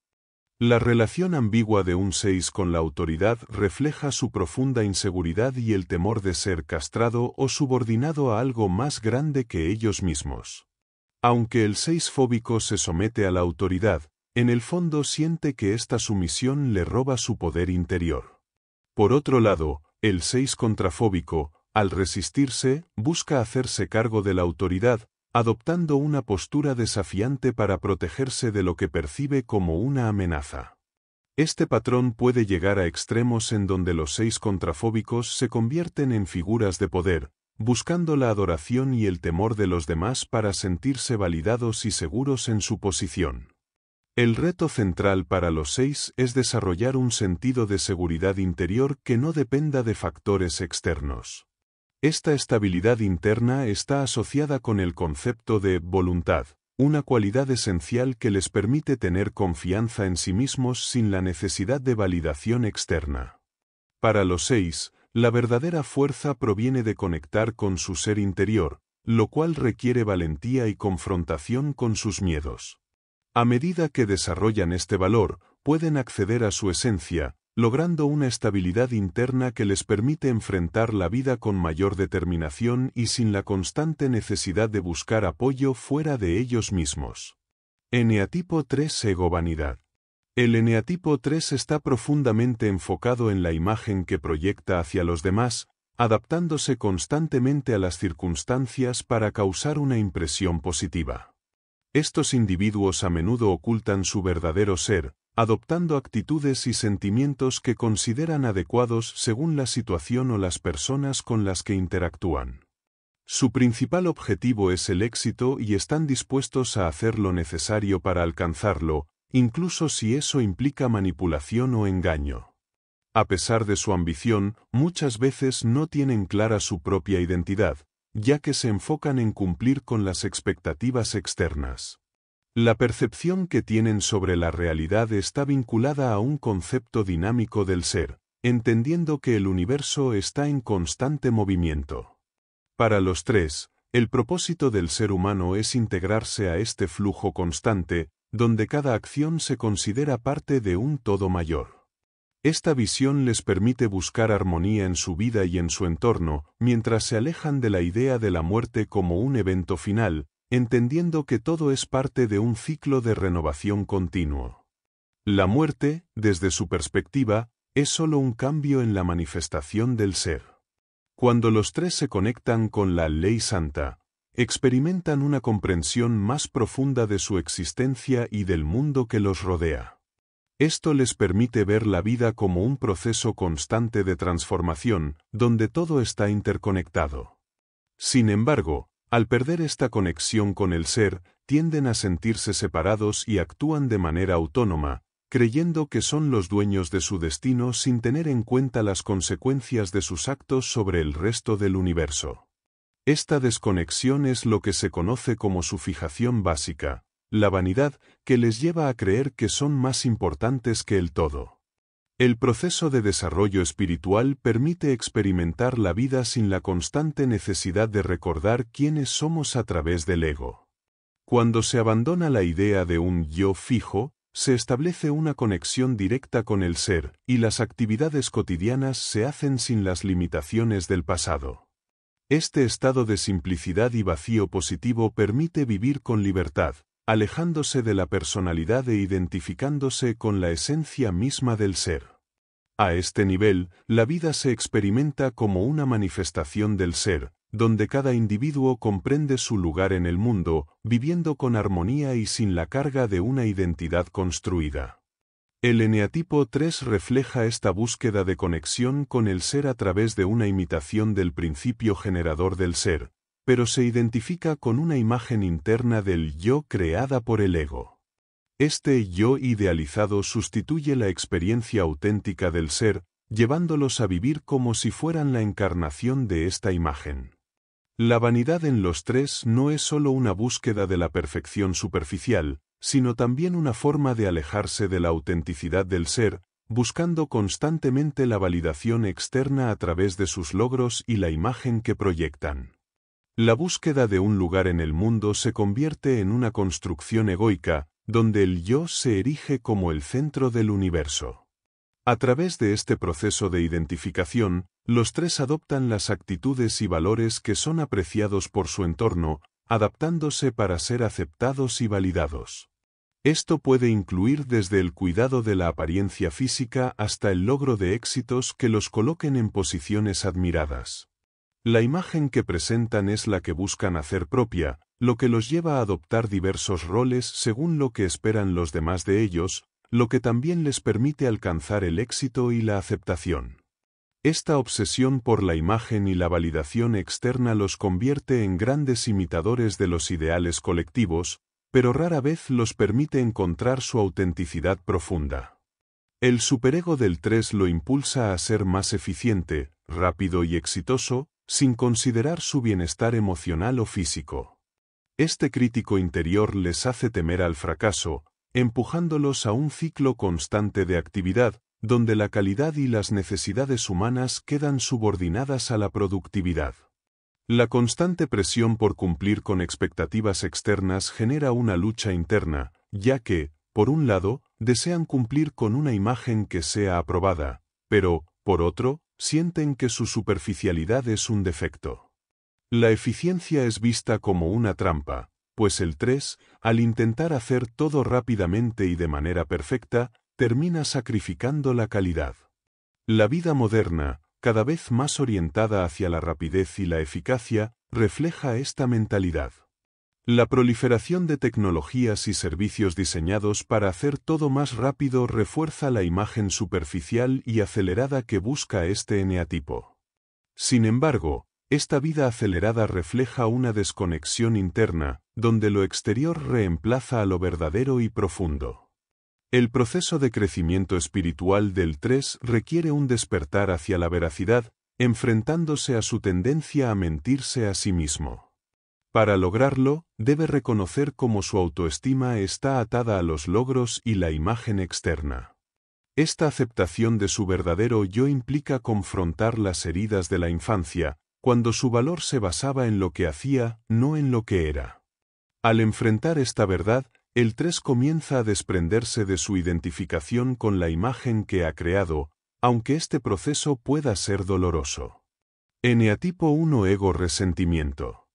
La relación ambigua de un 6 con la autoridad refleja su profunda inseguridad y el temor de ser castrado o subordinado a algo más grande que ellos mismos. Aunque el 6 fóbico se somete a la autoridad, en el fondo siente que esta sumisión le roba su poder interior. Por otro lado, el 6 contrafóbico, al resistirse, busca hacerse cargo de la autoridad, adoptando una postura desafiante para protegerse de lo que percibe como una amenaza. Este patrón puede llegar a extremos en donde los 6 contrafóbicos se convierten en figuras de poder, buscando la adoración y el temor de los demás para sentirse validados y seguros en su posición. El reto central para los 6 es desarrollar un sentido de seguridad interior que no dependa de factores externos. Esta estabilidad interna está asociada con el concepto de voluntad, una cualidad esencial que les permite tener confianza en sí mismos sin la necesidad de validación externa. Para los 6, la verdadera fuerza proviene de conectar con su ser interior, lo cual requiere valentía y confrontación con sus miedos. A medida que desarrollan este valor, pueden acceder a su esencia, logrando una estabilidad interna que les permite enfrentar la vida con mayor determinación y sin la constante necesidad de buscar apoyo fuera de ellos mismos. Eneatipo 3 Ego-vanidad. El eneatipo 3 está profundamente enfocado en la imagen que proyecta hacia los demás, adaptándose constantemente a las circunstancias para causar una impresión positiva. Estos individuos a menudo ocultan su verdadero ser, adoptando actitudes y sentimientos que consideran adecuados según la situación o las personas con las que interactúan. Su principal objetivo es el éxito y están dispuestos a hacer lo necesario para alcanzarlo, incluso si eso implica manipulación o engaño. A pesar de su ambición, muchas veces no tienen clara su propia identidad, ya que se enfocan en cumplir con las expectativas externas. La percepción que tienen sobre la realidad está vinculada a un concepto dinámico del ser, entendiendo que el universo está en constante movimiento. Para los 3, el propósito del ser humano es integrarse a este flujo constante, donde cada acción se considera parte de un todo mayor. Esta visión les permite buscar armonía en su vida y en su entorno, mientras se alejan de la idea de la muerte como un evento final, entendiendo que todo es parte de un ciclo de renovación continuo. La muerte, desde su perspectiva, es solo un cambio en la manifestación del ser. Cuando los 3 se conectan con la ley santa, experimentan una comprensión más profunda de su existencia y del mundo que los rodea. Esto les permite ver la vida como un proceso constante de transformación, donde todo está interconectado. Sin embargo, al perder esta conexión con el ser, tienden a sentirse separados y actúan de manera autónoma, creyendo que son los dueños de su destino sin tener en cuenta las consecuencias de sus actos sobre el resto del universo. Esta desconexión es lo que se conoce como su fijación básica, la vanidad, que les lleva a creer que son más importantes que el todo. El proceso de desarrollo espiritual permite experimentar la vida sin la constante necesidad de recordar quiénes somos a través del ego. Cuando se abandona la idea de un yo fijo, se establece una conexión directa con el ser, y las actividades cotidianas se hacen sin las limitaciones del pasado. Este estado de simplicidad y vacío positivo permite vivir con libertad, alejándose de la personalidad e identificándose con la esencia misma del ser. A este nivel, la vida se experimenta como una manifestación del ser, donde cada individuo comprende su lugar en el mundo, viviendo con armonía y sin la carga de una identidad construida. El eneatipo 3 refleja esta búsqueda de conexión con el ser a través de una imitación del principio generador del ser, pero se identifica con una imagen interna del yo creada por el ego. Este yo idealizado sustituye la experiencia auténtica del ser, llevándolos a vivir como si fueran la encarnación de esta imagen. La vanidad en los tres no es solo una búsqueda de la perfección superficial, sino también una forma de alejarse de la autenticidad del ser, buscando constantemente la validación externa a través de sus logros y la imagen que proyectan. La búsqueda de un lugar en el mundo se convierte en una construcción egoica, donde el yo se erige como el centro del universo. A través de este proceso de identificación, los tres adoptan las actitudes y valores que son apreciados por su entorno, adaptándose para ser aceptados y validados. Esto puede incluir desde el cuidado de la apariencia física hasta el logro de éxitos que los coloquen en posiciones admiradas. La imagen que presentan es la que buscan hacer propia, lo que los lleva a adoptar diversos roles según lo que esperan los demás de ellos, lo que también les permite alcanzar el éxito y la aceptación. Esta obsesión por la imagen y la validación externa los convierte en grandes imitadores de los ideales colectivos, pero rara vez los permite encontrar su autenticidad profunda. El superego del 3 lo impulsa a ser más eficiente, rápido y exitoso, sin considerar su bienestar emocional o físico. Este crítico interior les hace temer al fracaso, empujándolos a un ciclo constante de actividad, donde la calidad y las necesidades humanas quedan subordinadas a la productividad. La constante presión por cumplir con expectativas externas genera una lucha interna, ya que, por un lado, desean cumplir con una imagen que sea aprobada, pero, por otro, sienten que su superficialidad es un defecto. La eficiencia es vista como una trampa, pues el 3, al intentar hacer todo rápidamente y de manera perfecta, termina sacrificando la calidad. La vida moderna, cada vez más orientada hacia la rapidez y la eficacia, refleja esta mentalidad. La proliferación de tecnologías y servicios diseñados para hacer todo más rápido refuerza la imagen superficial y acelerada que busca este eneatipo. Sin embargo, esta vida acelerada refleja una desconexión interna, donde lo exterior reemplaza a lo verdadero y profundo. El proceso de crecimiento espiritual del 3 requiere un despertar hacia la veracidad, enfrentándose a su tendencia a mentirse a sí mismo. Para lograrlo, debe reconocer cómo su autoestima está atada a los logros y la imagen externa. Esta aceptación de su verdadero yo implica confrontar las heridas de la infancia, cuando su valor se basaba en lo que hacía, no en lo que era. Al enfrentar esta verdad, el 3 comienza a desprenderse de su identificación con la imagen que ha creado, aunque este proceso pueda ser doloroso. Eneatipo 1 Ego Resentimiento.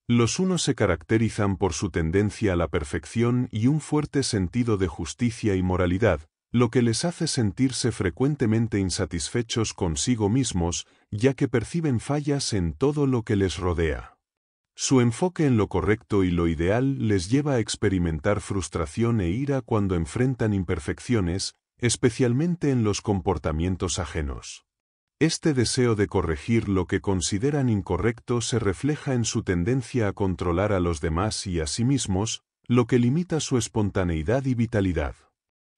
Los 1 se caracterizan por su tendencia a la perfección y un fuerte sentido de justicia y moralidad, lo que les hace sentirse frecuentemente insatisfechos consigo mismos, ya que perciben fallas en todo lo que les rodea. Su enfoque en lo correcto y lo ideal les lleva a experimentar frustración e ira cuando enfrentan imperfecciones, especialmente en los comportamientos ajenos. Este deseo de corregir lo que consideran incorrecto se refleja en su tendencia a controlar a los demás y a sí mismos, lo que limita su espontaneidad y vitalidad.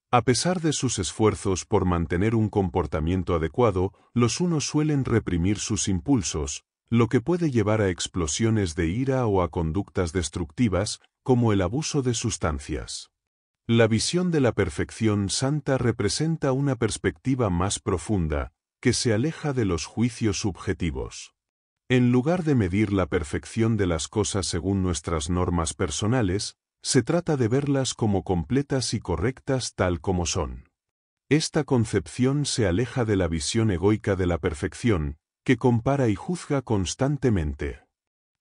A pesar de sus esfuerzos por mantener un comportamiento adecuado, los 1 suelen reprimir sus impulsos, lo que puede llevar a explosiones de ira o a conductas destructivas, como el abuso de sustancias. La visión de la perfección santa representa una perspectiva más profunda, que se aleja de los juicios subjetivos. En lugar de medir la perfección de las cosas según nuestras normas personales, se trata de verlas como completas y correctas tal como son. Esta concepción se aleja de la visión egoica de la perfección, que compara y juzga constantemente.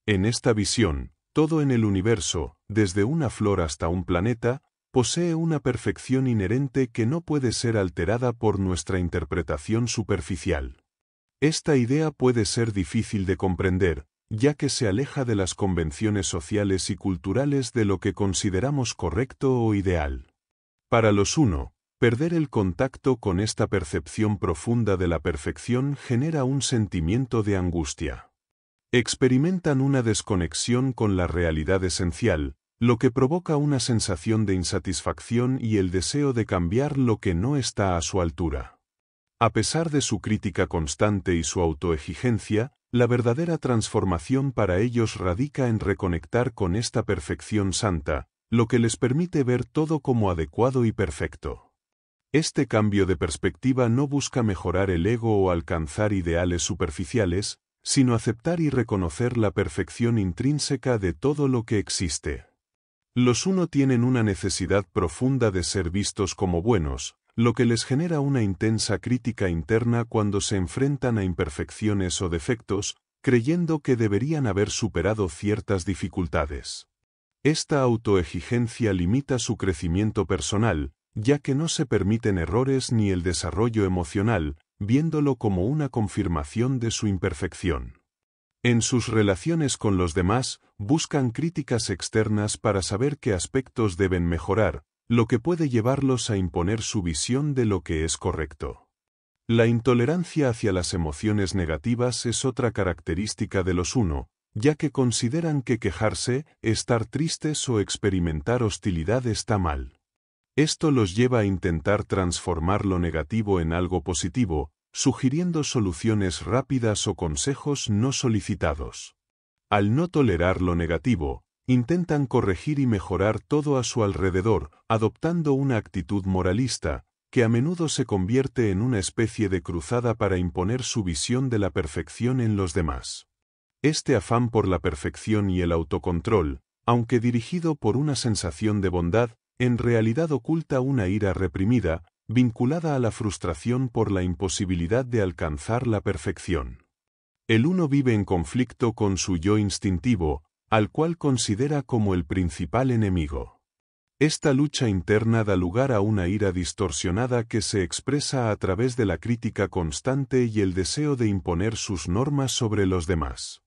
En esta visión, todo en el universo, desde una flor hasta un planeta, posee una perfección inherente que no puede ser alterada por nuestra interpretación superficial. Esta idea puede ser difícil de comprender, ya que se aleja de las convenciones sociales y culturales de lo que consideramos correcto o ideal. Para los uno, perder el contacto con esta percepción profunda de la perfección genera un sentimiento de angustia. Experimentan una desconexión con la realidad esencial, lo que provoca una sensación de insatisfacción y el deseo de cambiar lo que no está a su altura. A pesar de su crítica constante y su autoexigencia, la verdadera transformación para ellos radica en reconectar con esta perfección santa, lo que les permite ver todo como adecuado y perfecto. Este cambio de perspectiva no busca mejorar el ego o alcanzar ideales superficiales, sino aceptar y reconocer la perfección intrínseca de todo lo que existe. Los uno tienen una necesidad profunda de ser vistos como buenos, lo que les genera una intensa crítica interna cuando se enfrentan a imperfecciones o defectos, creyendo que deberían haber superado ciertas dificultades. Esta autoexigencia limita su crecimiento personal, ya que no se permiten errores ni el desarrollo emocional, viéndolo como una confirmación de su imperfección. En sus relaciones con los demás, buscan críticas externas para saber qué aspectos deben mejorar, lo que puede llevarlos a imponer su visión de lo que es correcto. La intolerancia hacia las emociones negativas es otra característica de los uno, ya que consideran que quejarse, estar tristes o experimentar hostilidad está mal. Esto los lleva a intentar transformar lo negativo en algo positivo, sugiriendo soluciones rápidas o consejos no solicitados. Al no tolerar lo negativo, intentan corregir y mejorar todo a su alrededor, adoptando una actitud moralista, que a menudo se convierte en una especie de cruzada para imponer su visión de la perfección en los demás. Este afán por la perfección y el autocontrol, aunque dirigido por una sensación de bondad, en realidad oculta una ira reprimida, vinculada a la frustración por la imposibilidad de alcanzar la perfección. El uno vive en conflicto con su yo instintivo, al cual considera como el principal enemigo. Esta lucha interna da lugar a una ira distorsionada que se expresa a través de la crítica constante y el deseo de imponer sus normas sobre los demás.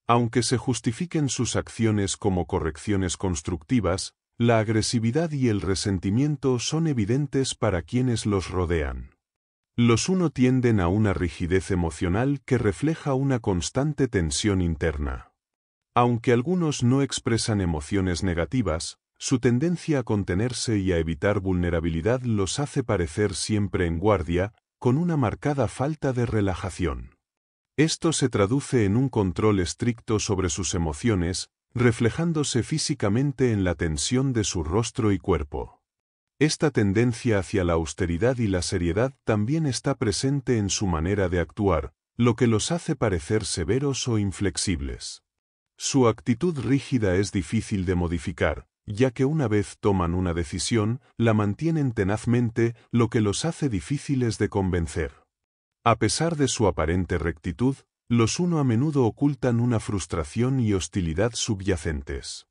Aunque se justifiquen sus acciones como correcciones constructivas, la agresividad y el resentimiento son evidentes para quienes los rodean. Los uno tienden a una rigidez emocional que refleja una constante tensión interna. Aunque algunos no expresan emociones negativas, su tendencia a contenerse y a evitar vulnerabilidad los hace parecer siempre en guardia, con una marcada falta de relajación. Esto se traduce en un control estricto sobre sus emociones, reflejándose físicamente en la tensión de su rostro y cuerpo. Esta tendencia hacia la austeridad y la seriedad también está presente en su manera de actuar, lo que los hace parecer severos o inflexibles. Su actitud rígida es difícil de modificar, ya que una vez toman una decisión, la mantienen tenazmente, lo que los hace difíciles de convencer. A pesar de su aparente rectitud, los uno a menudo ocultan una frustración y hostilidad subyacentes.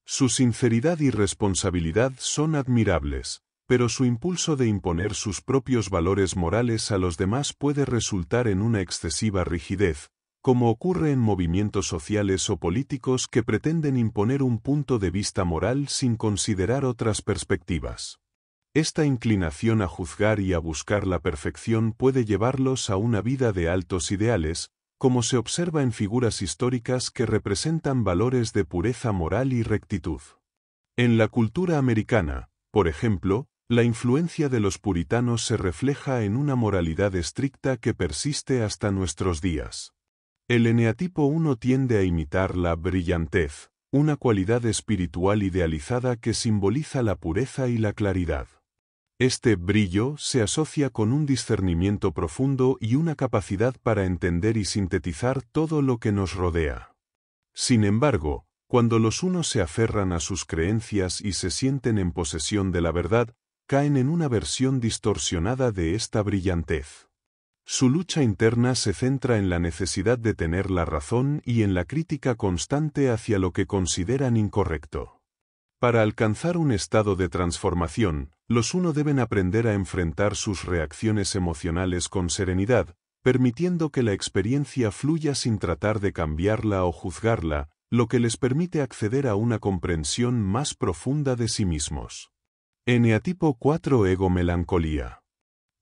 Su sinceridad y responsabilidad son admirables, pero su impulso de imponer sus propios valores morales a los demás puede resultar en una excesiva rigidez, como ocurre en movimientos sociales o políticos que pretenden imponer un punto de vista moral sin considerar otras perspectivas. Esta inclinación a juzgar y a buscar la perfección puede llevarlos a una vida de altos ideales, como se observa en figuras históricas que representan valores de pureza moral y rectitud. En la cultura americana, por ejemplo, la influencia de los puritanos se refleja en una moralidad estricta que persiste hasta nuestros días. El eneatipo 1 tiende a imitar la brillantez, una cualidad espiritual idealizada que simboliza la pureza y la claridad. Este brillo se asocia con un discernimiento profundo y una capacidad para entender y sintetizar todo lo que nos rodea. Sin embargo, cuando los unos se aferran a sus creencias y se sienten en posesión de la verdad, caen en una versión distorsionada de esta brillantez. Su lucha interna se centra en la necesidad de tener la razón y en la crítica constante hacia lo que consideran incorrecto. Para alcanzar un estado de transformación, los uno deben aprender a enfrentar sus reacciones emocionales con serenidad, permitiendo que la experiencia fluya sin tratar de cambiarla o juzgarla, lo que les permite acceder a una comprensión más profunda de sí mismos. Eneatipo 4 Ego-melancolía.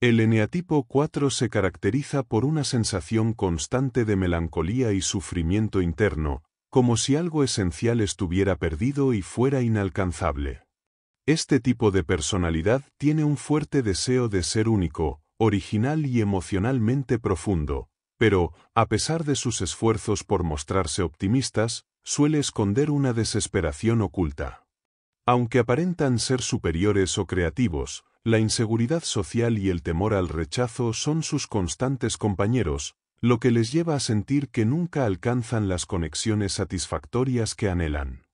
El eneatipo 4 se caracteriza por una sensación constante de melancolía y sufrimiento interno, como si algo esencial estuviera perdido y fuera inalcanzable. Este tipo de personalidad tiene un fuerte deseo de ser único, original y emocionalmente profundo, pero, a pesar de sus esfuerzos por mostrarse optimistas, suele esconder una desesperación oculta. Aunque aparentan ser superiores o creativos, la inseguridad social y el temor al rechazo son sus constantes compañeros, lo que les lleva a sentir que nunca alcanzan las conexiones satisfactorias que anhelan.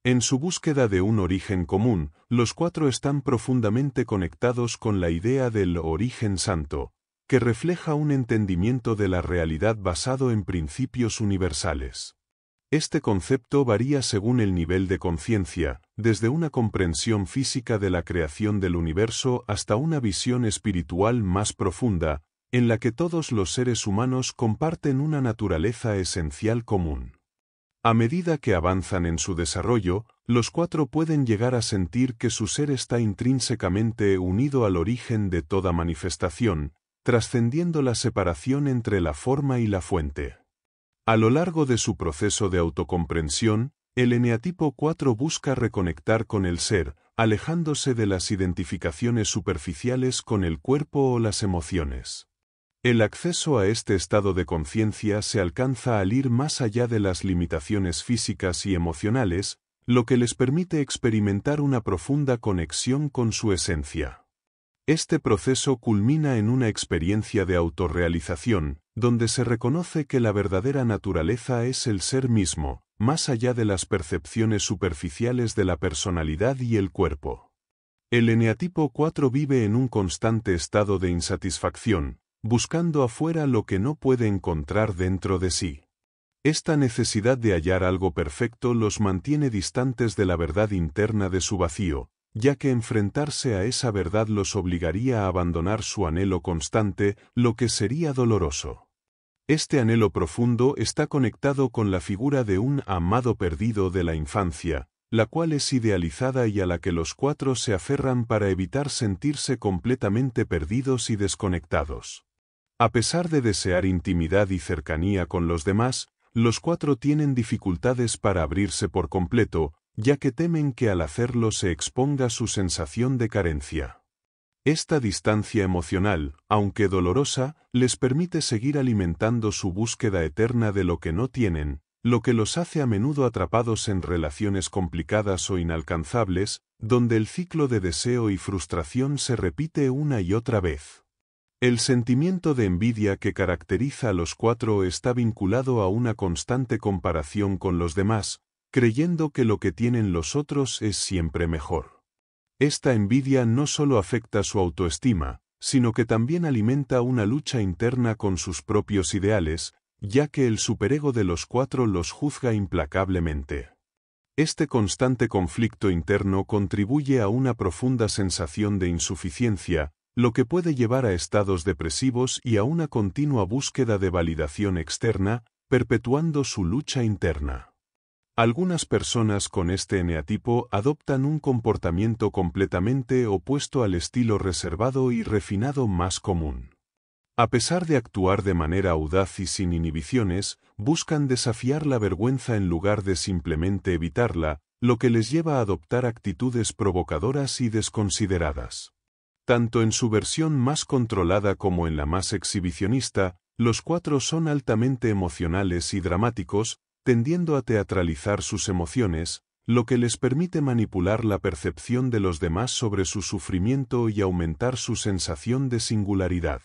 En su búsqueda de un origen común, los 4 están profundamente conectados con la idea del origen santo, que refleja un entendimiento de la realidad basado en principios universales. Este concepto varía según el nivel de conciencia, desde una comprensión física de la creación del universo hasta una visión espiritual más profunda, en la que todos los seres humanos comparten una naturaleza esencial común. A medida que avanzan en su desarrollo, los 4 pueden llegar a sentir que su ser está intrínsecamente unido al origen de toda manifestación, trascendiendo la separación entre la forma y la fuente. A lo largo de su proceso de autocomprensión, el eneatipo 4 busca reconectar con el ser, alejándose de las identificaciones superficiales con el cuerpo o las emociones. El acceso a este estado de conciencia se alcanza al ir más allá de las limitaciones físicas y emocionales, lo que les permite experimentar una profunda conexión con su esencia. Este proceso culmina en una experiencia de autorrealización, donde se reconoce que la verdadera naturaleza es el ser mismo, más allá de las percepciones superficiales de la personalidad y el cuerpo. El eneatipo 4 vive en un constante estado de insatisfacción, buscando afuera lo que no puede encontrar dentro de sí. Esta necesidad de hallar algo perfecto los mantiene distantes de la verdad interna de su vacío, ya que enfrentarse a esa verdad los obligaría a abandonar su anhelo constante, lo que sería doloroso. Este anhelo profundo está conectado con la figura de un amado perdido de la infancia, la cual es idealizada y a la que los 4 se aferran para evitar sentirse completamente perdidos y desconectados. A pesar de desear intimidad y cercanía con los demás, los 4 tienen dificultades para abrirse por completo, ya que temen que al hacerlo se exponga su sensación de carencia. Esta distancia emocional, aunque dolorosa, les permite seguir alimentando su búsqueda eterna de lo que no tienen, lo que los hace a menudo atrapados en relaciones complicadas o inalcanzables, donde el ciclo de deseo y frustración se repite una y otra vez. El sentimiento de envidia que caracteriza a los 4 está vinculado a una constante comparación con los demás, creyendo que lo que tienen los otros es siempre mejor. Esta envidia no solo afecta su autoestima, sino que también alimenta una lucha interna con sus propios ideales, ya que el superego de los 4 los juzga implacablemente. Este constante conflicto interno contribuye a una profunda sensación de insuficiencia, lo que puede llevar a estados depresivos y a una continua búsqueda de validación externa, perpetuando su lucha interna. Algunas personas con este eneatipo adoptan un comportamiento completamente opuesto al estilo reservado y refinado más común. A pesar de actuar de manera audaz y sin inhibiciones, buscan desafiar la vergüenza en lugar de simplemente evitarla, lo que les lleva a adoptar actitudes provocadoras y desconsideradas. Tanto en su versión más controlada como en la más exhibicionista, los 4 son altamente emocionales y dramáticos, tendiendo a teatralizar sus emociones, lo que les permite manipular la percepción de los demás sobre su sufrimiento y aumentar su sensación de singularidad.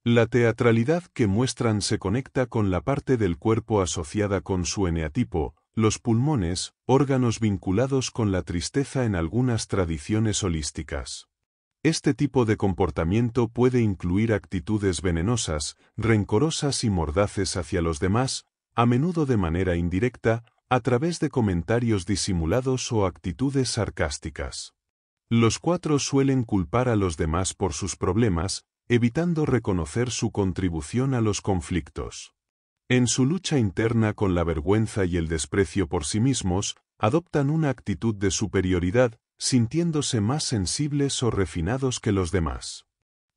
La teatralidad que muestran se conecta con la parte del cuerpo asociada con su eneatipo, los pulmones, órganos vinculados con la tristeza en algunas tradiciones holísticas. Este tipo de comportamiento puede incluir actitudes venenosas, rencorosas y mordaces hacia los demás, a menudo de manera indirecta, a través de comentarios disimulados o actitudes sarcásticas. Los 4 suelen culpar a los demás por sus problemas, evitando reconocer su contribución a los conflictos. En su lucha interna con la vergüenza y el desprecio por sí mismos, adoptan una actitud de superioridad, sintiéndose más sensibles o refinados que los demás.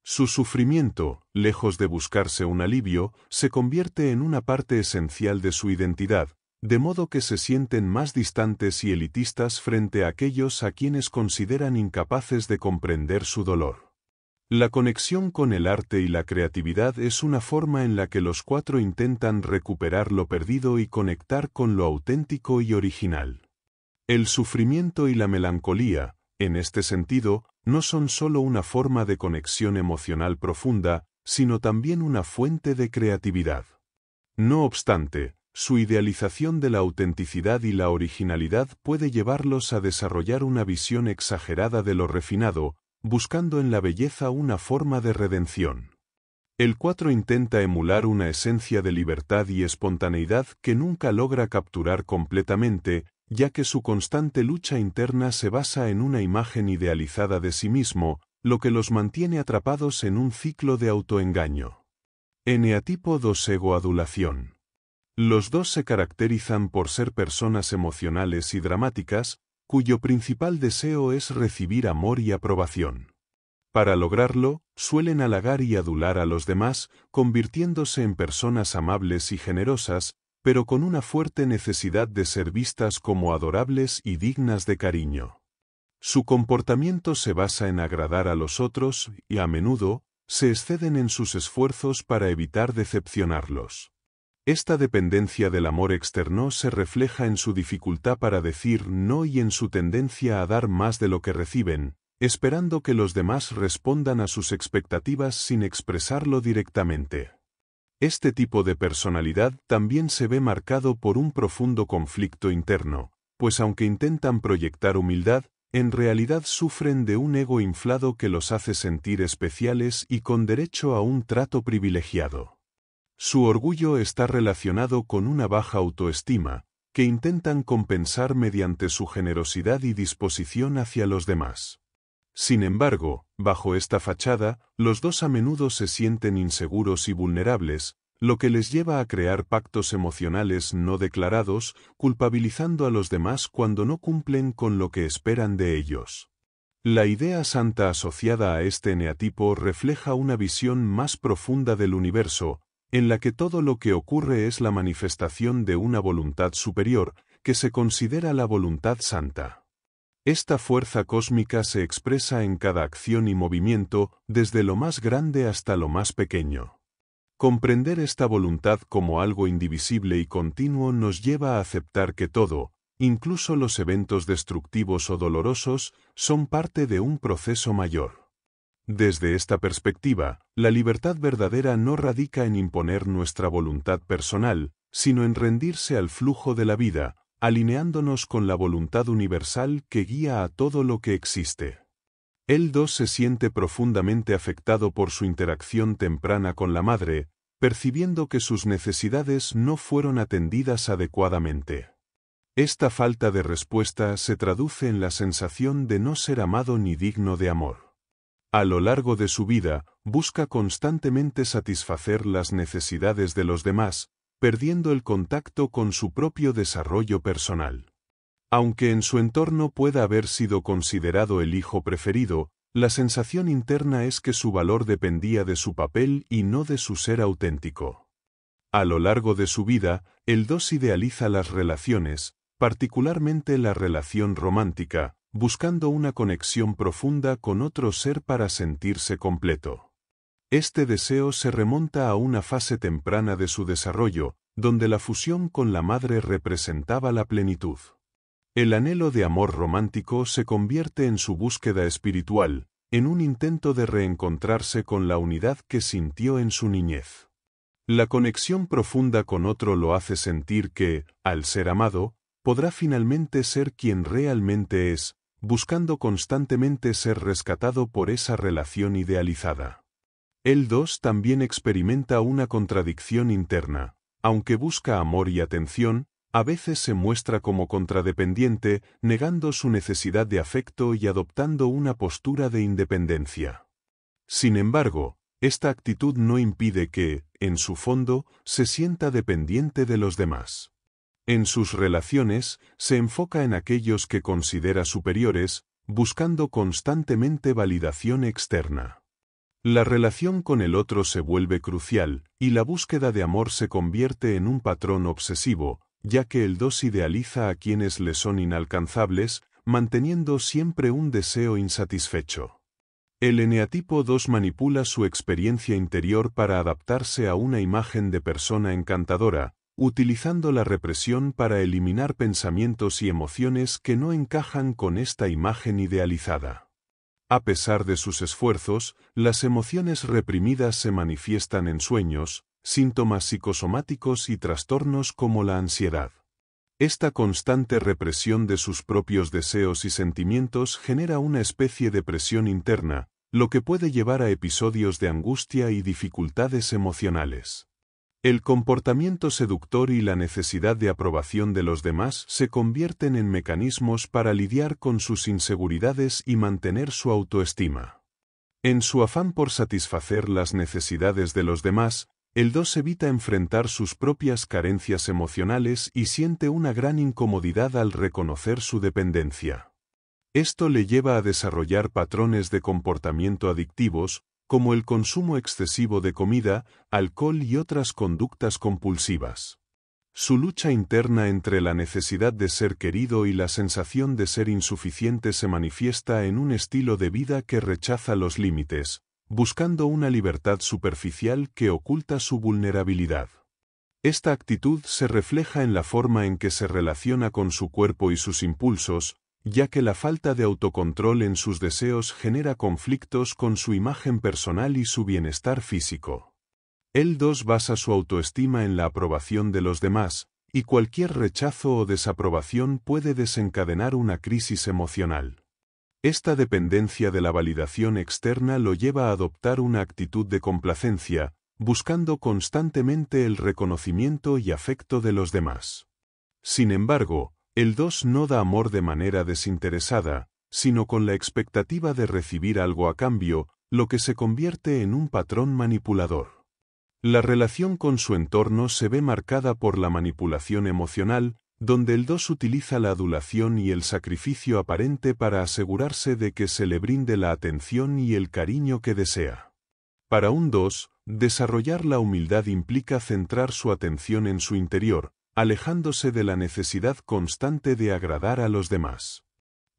Su sufrimiento, lejos de buscarse un alivio, se convierte en una parte esencial de su identidad, de modo que se sienten más distantes y elitistas frente a aquellos a quienes consideran incapaces de comprender su dolor. La conexión con el arte y la creatividad es una forma en la que los 4 intentan recuperar lo perdido y conectar con lo auténtico y original. El sufrimiento y la melancolía, en este sentido, no son solo una forma de conexión emocional profunda, sino también una fuente de creatividad. No obstante, su idealización de la autenticidad y la originalidad puede llevarlos a desarrollar una visión exagerada de lo refinado, buscando en la belleza una forma de redención. El 4 intenta emular una esencia de libertad y espontaneidad que nunca logra capturar completamente, ya que su constante lucha interna se basa en una imagen idealizada de sí mismo, lo que los mantiene atrapados en un ciclo de autoengaño. Eneatipo 2 Ego-adulación. Los 2 se caracterizan por ser personas emocionales y dramáticas, cuyo principal deseo es recibir amor y aprobación. Para lograrlo, suelen halagar y adular a los demás, convirtiéndose en personas amables y generosas, pero con una fuerte necesidad de ser vistas como adorables y dignas de cariño. Su comportamiento se basa en agradar a los otros y, a menudo, se exceden en sus esfuerzos para evitar decepcionarlos. Esta dependencia del amor externo se refleja en su dificultad para decir no y en su tendencia a dar más de lo que reciben, esperando que los demás respondan a sus expectativas sin expresarlo directamente. Este tipo de personalidad también se ve marcado por un profundo conflicto interno, pues aunque intentan proyectar humildad, en realidad sufren de un ego inflado que los hace sentir especiales y con derecho a un trato privilegiado. Su orgullo está relacionado con una baja autoestima, que intentan compensar mediante su generosidad y disposición hacia los demás. Sin embargo, bajo esta fachada, los 2 a menudo se sienten inseguros y vulnerables, lo que les lleva a crear pactos emocionales no declarados, culpabilizando a los demás cuando no cumplen con lo que esperan de ellos. La idea santa asociada a este eneatipo refleja una visión más profunda del universo, en la que todo lo que ocurre es la manifestación de una voluntad superior, que se considera la voluntad santa. Esta fuerza cósmica se expresa en cada acción y movimiento, desde lo más grande hasta lo más pequeño. Comprender esta voluntad como algo indivisible y continuo nos lleva a aceptar que todo, incluso los eventos destructivos o dolorosos, son parte de un proceso mayor. Desde esta perspectiva, la libertad verdadera no radica en imponer nuestra voluntad personal, sino en rendirse al flujo de la vida, alineándonos con la voluntad universal que guía a todo lo que existe. El 2 se siente profundamente afectado por su interacción temprana con la madre, percibiendo que sus necesidades no fueron atendidas adecuadamente. Esta falta de respuesta se traduce en la sensación de no ser amado ni digno de amor. A lo largo de su vida, busca constantemente satisfacer las necesidades de los demás, perdiendo el contacto con su propio desarrollo personal. Aunque en su entorno pueda haber sido considerado el hijo preferido, la sensación interna es que su valor dependía de su papel y no de su ser auténtico. A lo largo de su vida, el 2 idealiza las relaciones, particularmente la relación romántica, buscando una conexión profunda con otro ser para sentirse completo. Este deseo se remonta a una fase temprana de su desarrollo, donde la fusión con la madre representaba la plenitud. El anhelo de amor romántico se convierte en su búsqueda espiritual, en un intento de reencontrarse con la unidad que sintió en su niñez. La conexión profunda con otro lo hace sentir que, al ser amado, podrá finalmente ser quien realmente es, buscando constantemente ser rescatado por esa relación idealizada. El 2 también experimenta una contradicción interna. Aunque busca amor y atención, a veces se muestra como contradependiente, negando su necesidad de afecto y adoptando una postura de independencia. Sin embargo, esta actitud no impide que, en su fondo, se sienta dependiente de los demás. En sus relaciones, se enfoca en aquellos que considera superiores, buscando constantemente validación externa. La relación con el otro se vuelve crucial, y la búsqueda de amor se convierte en un patrón obsesivo, ya que el 2 idealiza a quienes le son inalcanzables, manteniendo siempre un deseo insatisfecho. El eneatipo 2 manipula su experiencia interior para adaptarse a una imagen de persona encantadora, utilizando la represión para eliminar pensamientos y emociones que no encajan con esta imagen idealizada. A pesar de sus esfuerzos, las emociones reprimidas se manifiestan en sueños, síntomas psicosomáticos y trastornos como la ansiedad. Esta constante represión de sus propios deseos y sentimientos genera una especie de presión interna, lo que puede llevar a episodios de angustia y dificultades emocionales. El comportamiento seductor y la necesidad de aprobación de los demás se convierten en mecanismos para lidiar con sus inseguridades y mantener su autoestima. En su afán por satisfacer las necesidades de los demás, el 2 evita enfrentar sus propias carencias emocionales y siente una gran incomodidad al reconocer su dependencia. Esto le lleva a desarrollar patrones de comportamiento adictivos, como el consumo excesivo de comida, alcohol y otras conductas compulsivas. Su lucha interna entre la necesidad de ser querido y la sensación de ser insuficiente se manifiesta en un estilo de vida que rechaza los límites, buscando una libertad superficial que oculta su vulnerabilidad. Esta actitud se refleja en la forma en que se relaciona con su cuerpo y sus impulsos, ya que la falta de autocontrol en sus deseos genera conflictos con su imagen personal y su bienestar físico. El 2 basa su autoestima en la aprobación de los demás, y cualquier rechazo o desaprobación puede desencadenar una crisis emocional. Esta dependencia de la validación externa lo lleva a adoptar una actitud de complacencia, buscando constantemente el reconocimiento y afecto de los demás. Sin embargo, el 2 no da amor de manera desinteresada, sino con la expectativa de recibir algo a cambio, lo que se convierte en un patrón manipulador. La relación con su entorno se ve marcada por la manipulación emocional, donde el 2 utiliza la adulación y el sacrificio aparente para asegurarse de que se le brinde la atención y el cariño que desea. Para un 2, desarrollar la humildad implica centrar su atención en su interior, alejándose de la necesidad constante de agradar a los demás.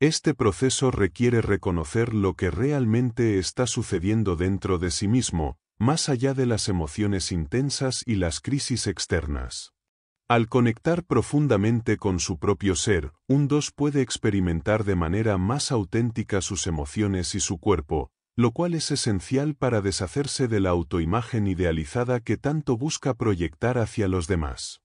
Este proceso requiere reconocer lo que realmente está sucediendo dentro de sí mismo, más allá de las emociones intensas y las crisis externas. Al conectar profundamente con su propio ser, un 2 puede experimentar de manera más auténtica sus emociones y su cuerpo, lo cual es esencial para deshacerse de la autoimagen idealizada que tanto busca proyectar hacia los demás.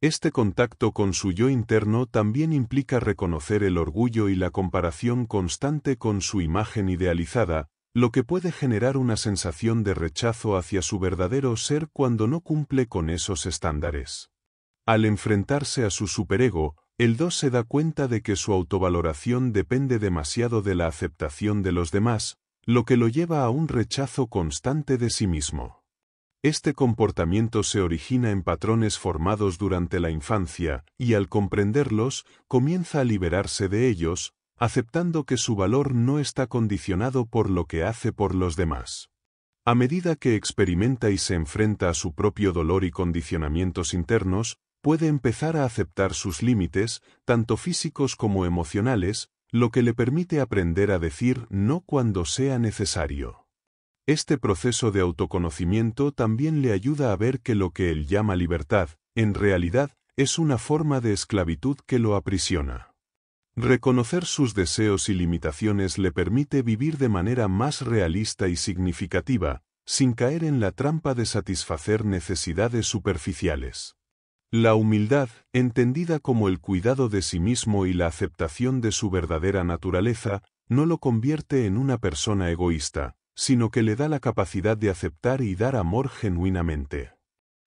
Este contacto con su yo interno también implica reconocer el orgullo y la comparación constante con su imagen idealizada, lo que puede generar una sensación de rechazo hacia su verdadero ser cuando no cumple con esos estándares. Al enfrentarse a su superego, el 2 se da cuenta de que su autovaloración depende demasiado de la aceptación de los demás, lo que lo lleva a un rechazo constante de sí mismo. Este comportamiento se origina en patrones formados durante la infancia, y al comprenderlos, comienza a liberarse de ellos, aceptando que su valor no está condicionado por lo que hace por los demás. A medida que experimenta y se enfrenta a su propio dolor y condicionamientos internos, puede empezar a aceptar sus límites, tanto físicos como emocionales, lo que le permite aprender a decir no cuando sea necesario. Este proceso de autoconocimiento también le ayuda a ver que lo que él llama libertad, en realidad, es una forma de esclavitud que lo aprisiona. Reconocer sus deseos y limitaciones le permite vivir de manera más realista y significativa, sin caer en la trampa de satisfacer necesidades superficiales. La humildad, entendida como el cuidado de sí mismo y la aceptación de su verdadera naturaleza, no lo convierte en una persona egoísta, sino que le da la capacidad de aceptar y dar amor genuinamente.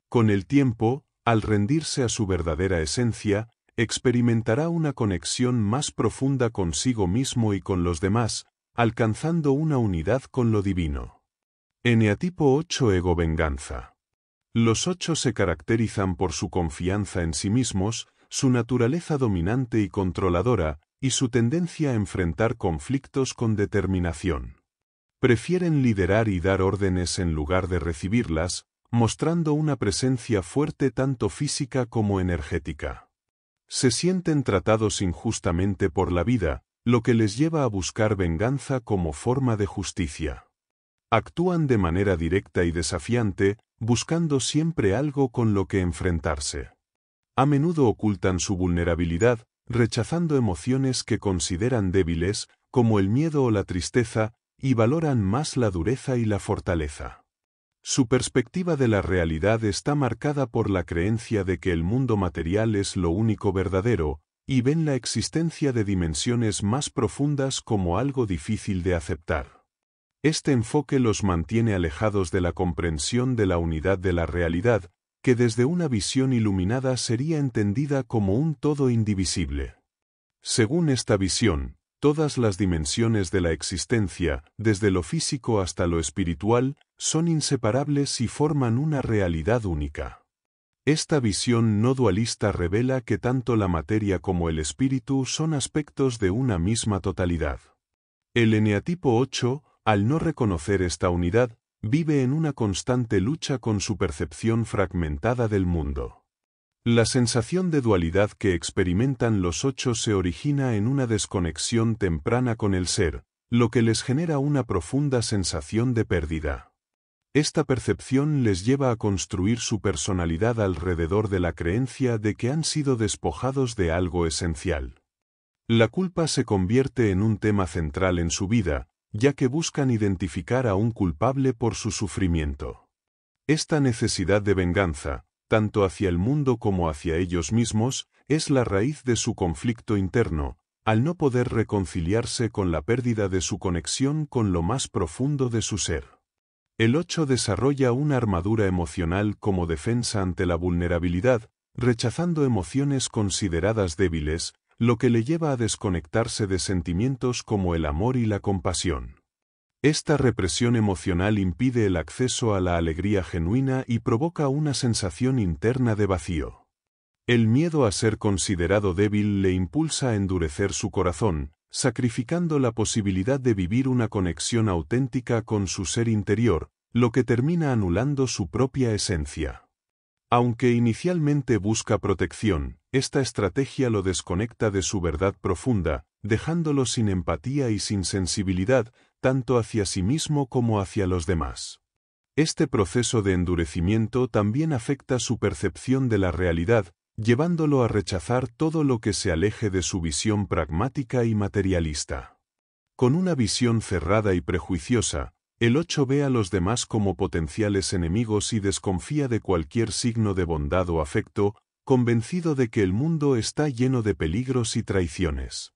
Con el tiempo, al rendirse a su verdadera esencia, experimentará una conexión más profunda consigo mismo y con los demás, alcanzando una unidad con lo divino. Eneatipo 8 Ego Venganza. Los 8 se caracterizan por su confianza en sí mismos, su naturaleza dominante y controladora, y su tendencia a enfrentar conflictos con determinación. Prefieren liderar y dar órdenes en lugar de recibirlas, mostrando una presencia fuerte tanto física como energética. Se sienten tratados injustamente por la vida, lo que les lleva a buscar venganza como forma de justicia. Actúan de manera directa y desafiante, buscando siempre algo con lo que enfrentarse. A menudo ocultan su vulnerabilidad, rechazando emociones que consideran débiles, como el miedo o la tristeza, y valoran más la dureza y la fortaleza. Su perspectiva de la realidad está marcada por la creencia de que el mundo material es lo único verdadero, y ven la existencia de dimensiones más profundas como algo difícil de aceptar. Este enfoque los mantiene alejados de la comprensión de la unidad de la realidad, que desde una visión iluminada sería entendida como un todo indivisible. Según esta visión, todas las dimensiones de la existencia, desde lo físico hasta lo espiritual, son inseparables y forman una realidad única. Esta visión no dualista revela que tanto la materia como el espíritu son aspectos de una misma totalidad. El eneatipo 8, al no reconocer esta unidad, vive en una constante lucha con su percepción fragmentada del mundo. La sensación de dualidad que experimentan los 8 se origina en una desconexión temprana con el ser, lo que les genera una profunda sensación de pérdida. Esta percepción les lleva a construir su personalidad alrededor de la creencia de que han sido despojados de algo esencial. La culpa se convierte en un tema central en su vida, ya que buscan identificar a un culpable por su sufrimiento. Esta necesidad de venganza, tanto hacia el mundo como hacia ellos mismos, es la raíz de su conflicto interno, al no poder reconciliarse con la pérdida de su conexión con lo más profundo de su ser. El 8 desarrolla una armadura emocional como defensa ante la vulnerabilidad, rechazando emociones consideradas débiles, lo que le lleva a desconectarse de sentimientos como el amor y la compasión. Esta represión emocional impide el acceso a la alegría genuina y provoca una sensación interna de vacío. El miedo a ser considerado débil le impulsa a endurecer su corazón, sacrificando la posibilidad de vivir una conexión auténtica con su ser interior, lo que termina anulando su propia esencia. Aunque inicialmente busca protección, esta estrategia lo desconecta de su verdad profunda, dejándolo sin empatía y sin sensibilidad, tanto hacia sí mismo como hacia los demás. Este proceso de endurecimiento también afecta su percepción de la realidad, llevándolo a rechazar todo lo que se aleje de su visión pragmática y materialista. Con una visión cerrada y prejuiciosa, el 8 ve a los demás como potenciales enemigos y desconfía de cualquier signo de bondad o afecto, convencido de que el mundo está lleno de peligros y traiciones.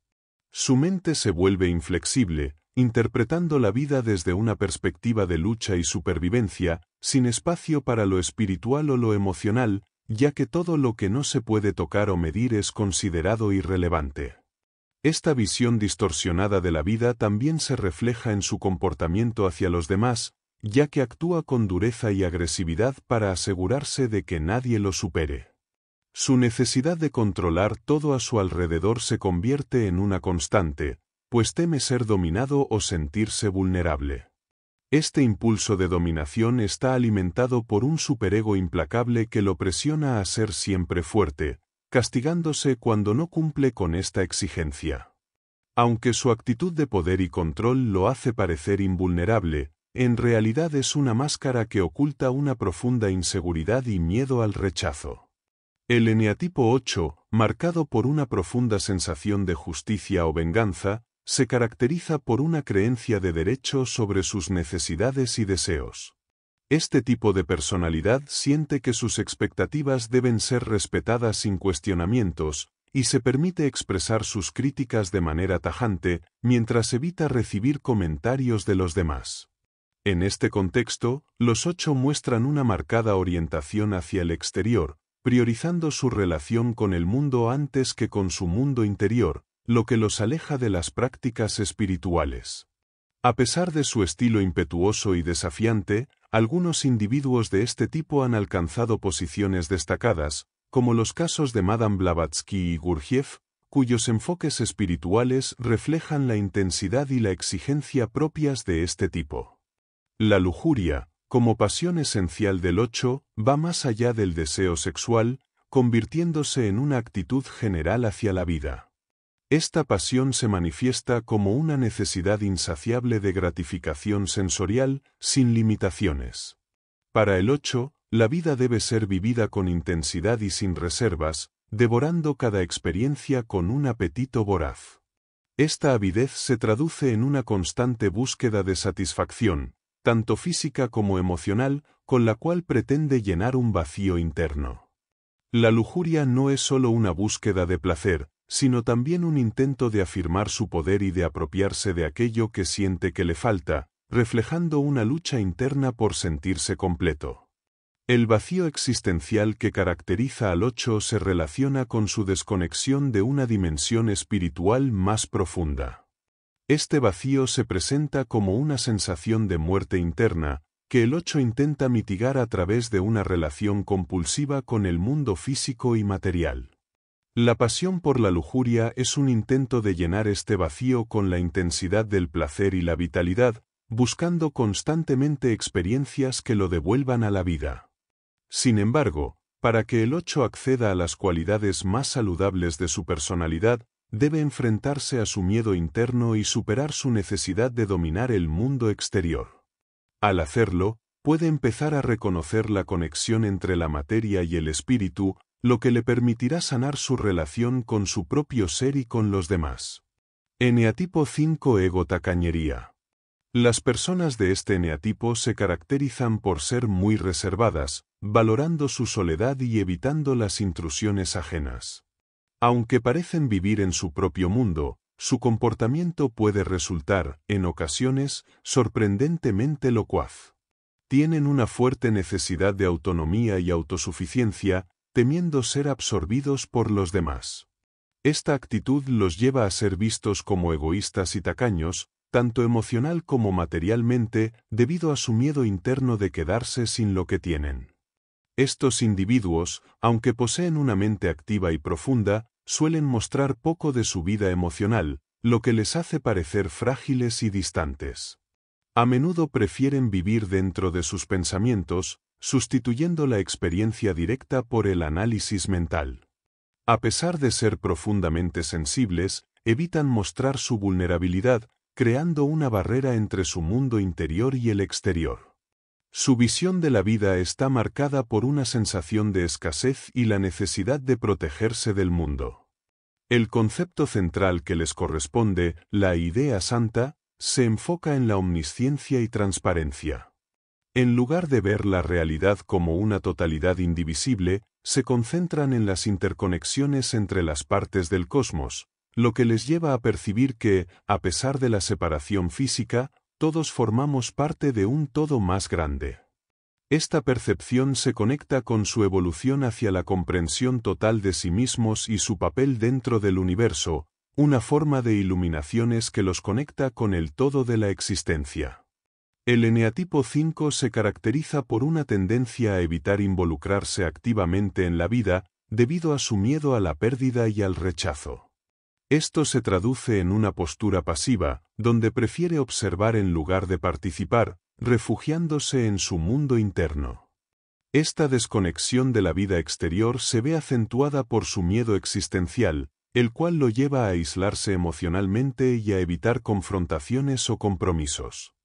Su mente se vuelve inflexible, interpretando la vida desde una perspectiva de lucha y supervivencia, sin espacio para lo espiritual o lo emocional, ya que todo lo que no se puede tocar o medir es considerado irrelevante. Esta visión distorsionada de la vida también se refleja en su comportamiento hacia los demás, ya que actúa con dureza y agresividad para asegurarse de que nadie lo supere. Su necesidad de controlar todo a su alrededor se convierte en una constante, pues teme ser dominado o sentirse vulnerable. Este impulso de dominación está alimentado por un superego implacable que lo presiona a ser siempre fuerte, castigándose cuando no cumple con esta exigencia. Aunque su actitud de poder y control lo hace parecer invulnerable, en realidad es una máscara que oculta una profunda inseguridad y miedo al rechazo. El eneatipo 8, marcado por una profunda sensación de justicia o venganza, se caracteriza por una creencia de derecho sobre sus necesidades y deseos. Este tipo de personalidad siente que sus expectativas deben ser respetadas sin cuestionamientos, y se permite expresar sus críticas de manera tajante, mientras evita recibir comentarios de los demás. En este contexto, los 8 muestran una marcada orientación hacia el exterior, priorizando su relación con el mundo antes que con su mundo interior, lo que los aleja de las prácticas espirituales. A pesar de su estilo impetuoso y desafiante, algunos individuos de este tipo han alcanzado posiciones destacadas, como los casos de Madame Blavatsky y Gurdjieff, cuyos enfoques espirituales reflejan la intensidad y la exigencia propias de este tipo. La lujuria, como pasión esencial del 8, va más allá del deseo sexual, convirtiéndose en una actitud general hacia la vida. Esta pasión se manifiesta como una necesidad insaciable de gratificación sensorial, sin limitaciones. Para el 8, la vida debe ser vivida con intensidad y sin reservas, devorando cada experiencia con un apetito voraz. Esta avidez se traduce en una constante búsqueda de satisfacción, tanto física como emocional, con la cual pretende llenar un vacío interno. La lujuria no es solo una búsqueda de placer, sino también un intento de afirmar su poder y de apropiarse de aquello que siente que le falta, reflejando una lucha interna por sentirse completo. El vacío existencial que caracteriza al 8 se relaciona con su desconexión de una dimensión espiritual más profunda. Este vacío se presenta como una sensación de muerte interna, que el 8 intenta mitigar a través de una relación compulsiva con el mundo físico y material. La pasión por la lujuria es un intento de llenar este vacío con la intensidad del placer y la vitalidad, buscando constantemente experiencias que lo devuelvan a la vida. Sin embargo, para que el 8 acceda a las cualidades más saludables de su personalidad, debe enfrentarse a su miedo interno y superar su necesidad de dominar el mundo exterior. Al hacerlo, puede empezar a reconocer la conexión entre la materia y el espíritu, lo que le permitirá sanar su relación con su propio ser y con los demás. Eneatipo 5 Ego tacañería. Las personas de este eneatipo se caracterizan por ser muy reservadas, valorando su soledad y evitando las intrusiones ajenas. Aunque parecen vivir en su propio mundo, su comportamiento puede resultar, en ocasiones, sorprendentemente locuaz. Tienen una fuerte necesidad de autonomía y autosuficiencia, temiendo ser absorbidos por los demás. Esta actitud los lleva a ser vistos como egoístas y tacaños, tanto emocional como materialmente, debido a su miedo interno de quedarse sin lo que tienen. Estos individuos, aunque poseen una mente activa y profunda, suelen mostrar poco de su vida emocional, lo que les hace parecer frágiles y distantes. A menudo prefieren vivir dentro de sus pensamientos, sustituyendo la experiencia directa por el análisis mental. A pesar de ser profundamente sensibles, evitan mostrar su vulnerabilidad, creando una barrera entre su mundo interior y el exterior. Su visión de la vida está marcada por una sensación de escasez y la necesidad de protegerse del mundo. El concepto central que les corresponde, la idea santa, se enfoca en la omnisciencia y transparencia. En lugar de ver la realidad como una totalidad indivisible, se concentran en las interconexiones entre las partes del cosmos, lo que les lleva a percibir que, a pesar de la separación física, todos formamos parte de un todo más grande. Esta percepción se conecta con su evolución hacia la comprensión total de sí mismos y su papel dentro del universo, una forma de iluminaciones que los conecta con el todo de la existencia. El eneatipo 5 se caracteriza por una tendencia a evitar involucrarse activamente en la vida, debido a su miedo a la pérdida y al rechazo. Esto se traduce en una postura pasiva, donde prefiere observar en lugar de participar, refugiándose en su mundo interno. Esta desconexión de la vida exterior se ve acentuada por su miedo existencial, el cual lo lleva a aislarse emocionalmente y a evitar confrontaciones o compromisos.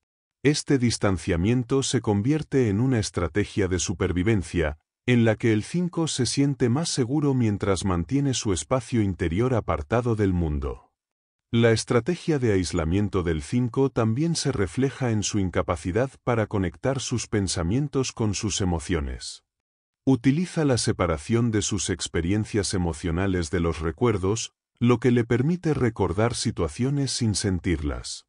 Este distanciamiento se convierte en una estrategia de supervivencia, en la que el 5 se siente más seguro mientras mantiene su espacio interior apartado del mundo. La estrategia de aislamiento del 5 también se refleja en su incapacidad para conectar sus pensamientos con sus emociones. Utiliza la separación de sus experiencias emocionales de los recuerdos, lo que le permite recordar situaciones sin sentirlas.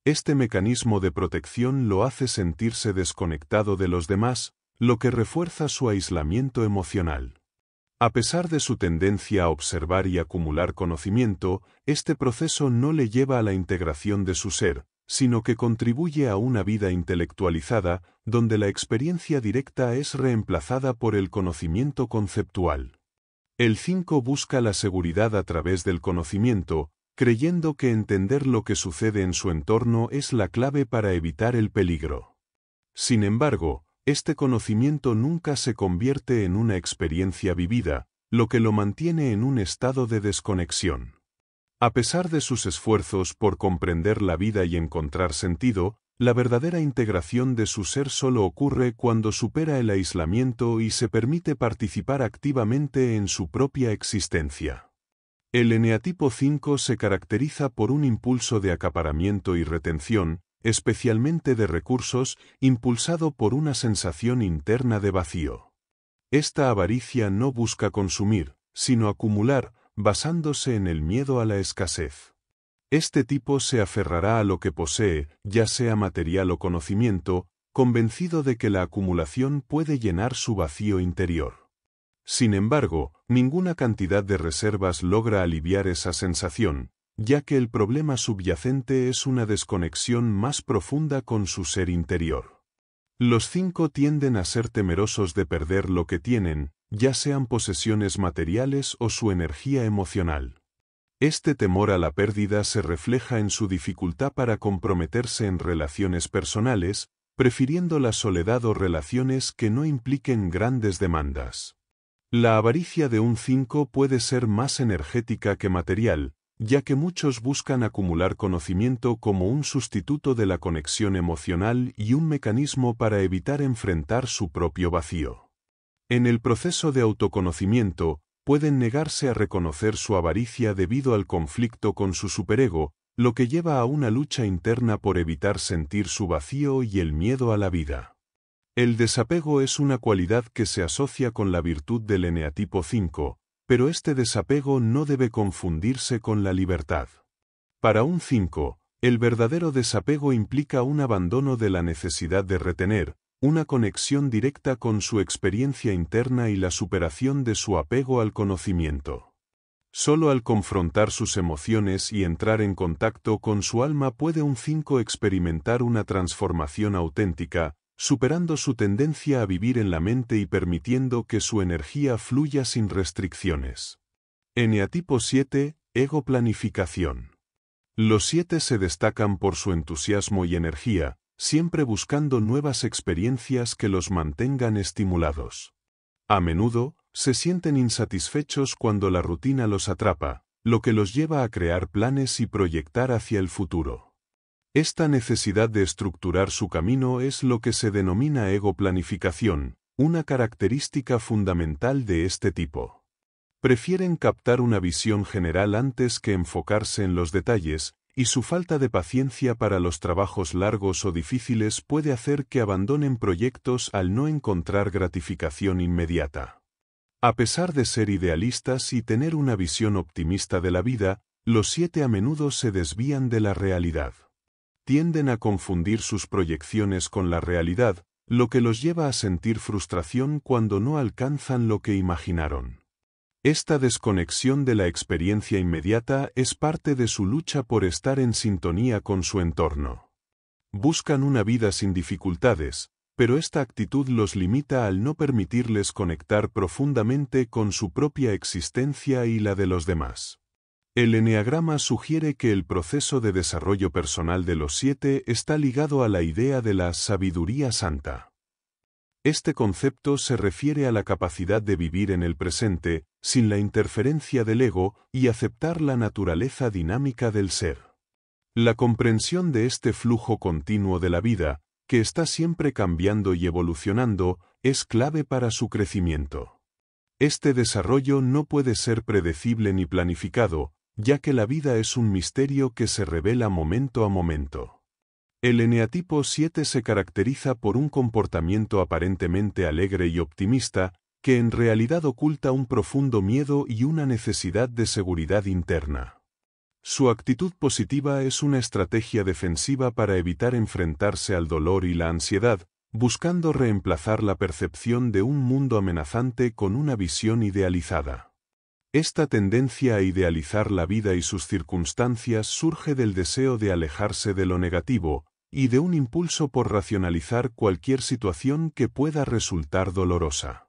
Este mecanismo de protección lo hace sentirse desconectado de los demás, lo que refuerza su aislamiento emocional. A pesar de su tendencia a observar y acumular conocimiento, este proceso no le lleva a la integración de su ser, sino que contribuye a una vida intelectualizada, donde la experiencia directa es reemplazada por el conocimiento conceptual. El 5 busca la seguridad a través del conocimiento, creyendo que entender lo que sucede en su entorno es la clave para evitar el peligro. Sin embargo, este conocimiento nunca se convierte en una experiencia vivida, lo que lo mantiene en un estado de desconexión. A pesar de sus esfuerzos por comprender la vida y encontrar sentido, la verdadera integración de su ser solo ocurre cuando supera el aislamiento y se permite participar activamente en su propia existencia. El eneatipo 5 se caracteriza por un impulso de acaparamiento y retención, especialmente de recursos, impulsado por una sensación interna de vacío. Esta avaricia no busca consumir, sino acumular, basándose en el miedo a la escasez. Este tipo se aferrará a lo que posee, ya sea material o conocimiento, convencido de que la acumulación puede llenar su vacío interior. Sin embargo, ninguna cantidad de reservas logra aliviar esa sensación, ya que el problema subyacente es una desconexión más profunda con su ser interior. Los 5 tienden a ser temerosos de perder lo que tienen, ya sean posesiones materiales o su energía emocional. Este temor a la pérdida se refleja en su dificultad para comprometerse en relaciones personales, prefiriendo la soledad o relaciones que no impliquen grandes demandas. La avaricia de un 5 puede ser más energética que material, ya que muchos buscan acumular conocimiento como un sustituto de la conexión emocional y un mecanismo para evitar enfrentar su propio vacío. En el proceso de autoconocimiento, pueden negarse a reconocer su avaricia debido al conflicto con su superego, lo que lleva a una lucha interna por evitar sentir su vacío y el miedo a la vida. El desapego es una cualidad que se asocia con la virtud del eneatipo 5, pero este desapego no debe confundirse con la libertad. Para un 5, el verdadero desapego implica un abandono de la necesidad de retener, una conexión directa con su experiencia interna y la superación de su apego al conocimiento. Solo al confrontar sus emociones y entrar en contacto con su alma puede un 5 experimentar una transformación auténtica, superando su tendencia a vivir en la mente y permitiendo que su energía fluya sin restricciones. Eneatipo 7, ego planificación. Los 7 se destacan por su entusiasmo y energía, siempre buscando nuevas experiencias que los mantengan estimulados. A menudo, se sienten insatisfechos cuando la rutina los atrapa, lo que los lleva a crear planes y proyectar hacia el futuro. Esta necesidad de estructurar su camino es lo que se denomina ego planificación, una característica fundamental de este tipo. Prefieren captar una visión general antes que enfocarse en los detalles, y su falta de paciencia para los trabajos largos o difíciles puede hacer que abandonen proyectos al no encontrar gratificación inmediata. A pesar de ser idealistas y tener una visión optimista de la vida, los 7 a menudo se desvían de la realidad. Tienden a confundir sus proyecciones con la realidad, lo que los lleva a sentir frustración cuando no alcanzan lo que imaginaron. Esta desconexión de la experiencia inmediata es parte de su lucha por estar en sintonía con su entorno. Buscan una vida sin dificultades, pero esta actitud los limita al no permitirles conectar profundamente con su propia existencia y la de los demás. El eneagrama sugiere que el proceso de desarrollo personal de los 7 está ligado a la idea de la sabiduría santa. Este concepto se refiere a la capacidad de vivir en el presente, sin la interferencia del ego, y aceptar la naturaleza dinámica del ser. La comprensión de este flujo continuo de la vida, que está siempre cambiando y evolucionando, es clave para su crecimiento. Este desarrollo no puede ser predecible ni planificado, ya que la vida es un misterio que se revela momento a momento. El eneatipo 7 se caracteriza por un comportamiento aparentemente alegre y optimista, que en realidad oculta un profundo miedo y una necesidad de seguridad interna. Su actitud positiva es una estrategia defensiva para evitar enfrentarse al dolor y la ansiedad, buscando reemplazar la percepción de un mundo amenazante con una visión idealizada. Esta tendencia a idealizar la vida y sus circunstancias surge del deseo de alejarse de lo negativo, y de un impulso por racionalizar cualquier situación que pueda resultar dolorosa.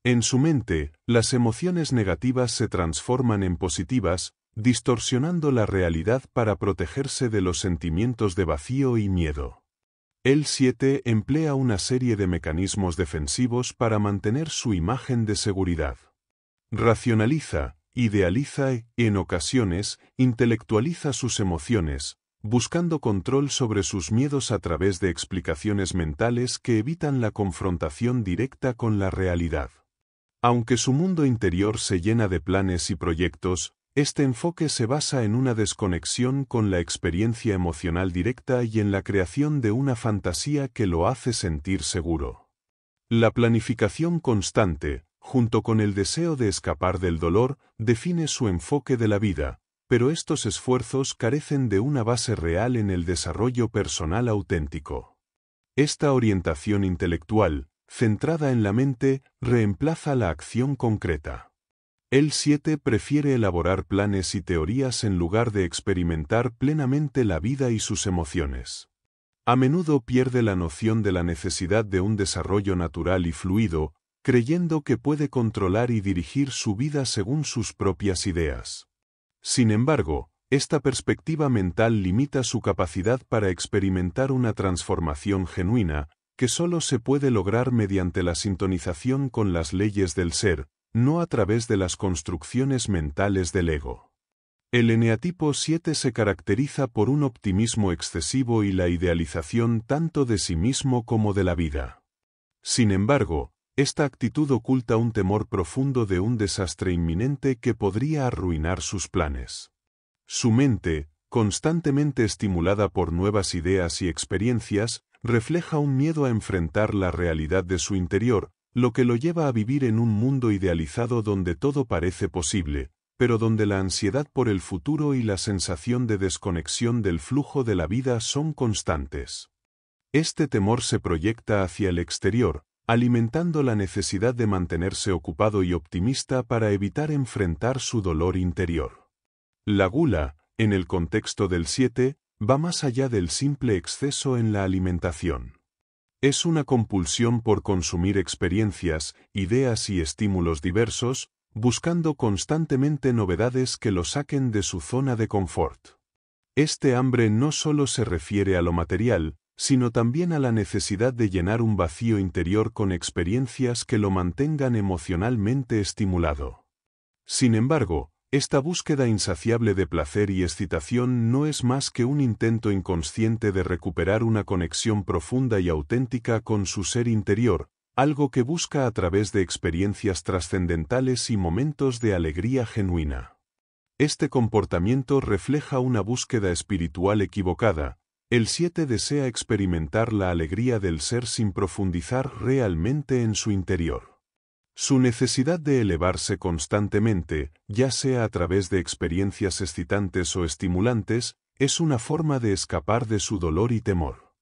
En su mente, las emociones negativas se transforman en positivas, distorsionando la realidad para protegerse de los sentimientos de vacío y miedo. El 7 emplea una serie de mecanismos defensivos para mantener su imagen de seguridad. Racionaliza, idealiza y, en ocasiones, intelectualiza sus emociones, buscando control sobre sus miedos a través de explicaciones mentales que evitan la confrontación directa con la realidad. Aunque su mundo interior se llena de planes y proyectos, este enfoque se basa en una desconexión con la experiencia emocional directa y en la creación de una fantasía que lo hace sentir seguro. La planificación constante, junto con el deseo de escapar del dolor, define su enfoque de la vida, pero estos esfuerzos carecen de una base real en el desarrollo personal auténtico. Esta orientación intelectual, centrada en la mente, reemplaza la acción concreta. El 7 prefiere elaborar planes y teorías en lugar de experimentar plenamente la vida y sus emociones. A menudo pierde la noción de la necesidad de un desarrollo natural y fluido, creyendo que puede controlar y dirigir su vida según sus propias ideas. Sin embargo, esta perspectiva mental limita su capacidad para experimentar una transformación genuina, que solo se puede lograr mediante la sintonización con las leyes del ser, no a través de las construcciones mentales del ego. El eneatipo 7 se caracteriza por un optimismo excesivo y la idealización tanto de sí mismo como de la vida. Sin embargo, esta actitud oculta un temor profundo de un desastre inminente que podría arruinar sus planes. Su mente, constantemente estimulada por nuevas ideas y experiencias, refleja un miedo a enfrentar la realidad de su interior, lo que lo lleva a vivir en un mundo idealizado donde todo parece posible, pero donde la ansiedad por el futuro y la sensación de desconexión del flujo de la vida son constantes. Este temor se proyecta hacia el exterior, alimentando la necesidad de mantenerse ocupado y optimista para evitar enfrentar su dolor interior. La gula, en el contexto del 7, va más allá del simple exceso en la alimentación. Es una compulsión por consumir experiencias, ideas y estímulos diversos, buscando constantemente novedades que lo saquen de su zona de confort. Este hambre no solo se refiere a lo material, sino también a la necesidad de llenar un vacío interior con experiencias que lo mantengan emocionalmente estimulado. Sin embargo, esta búsqueda insaciable de placer y excitación no es más que un intento inconsciente de recuperar una conexión profunda y auténtica con su ser interior, algo que busca a través de experiencias trascendentales y momentos de alegría genuina. Este comportamiento refleja una búsqueda espiritual equivocada. El 7 desea experimentar la alegría del ser sin profundizar realmente en su interior. Su necesidad de elevarse constantemente, ya sea a través de experiencias excitantes o estimulantes, es una forma de escapar de su dolor y temor.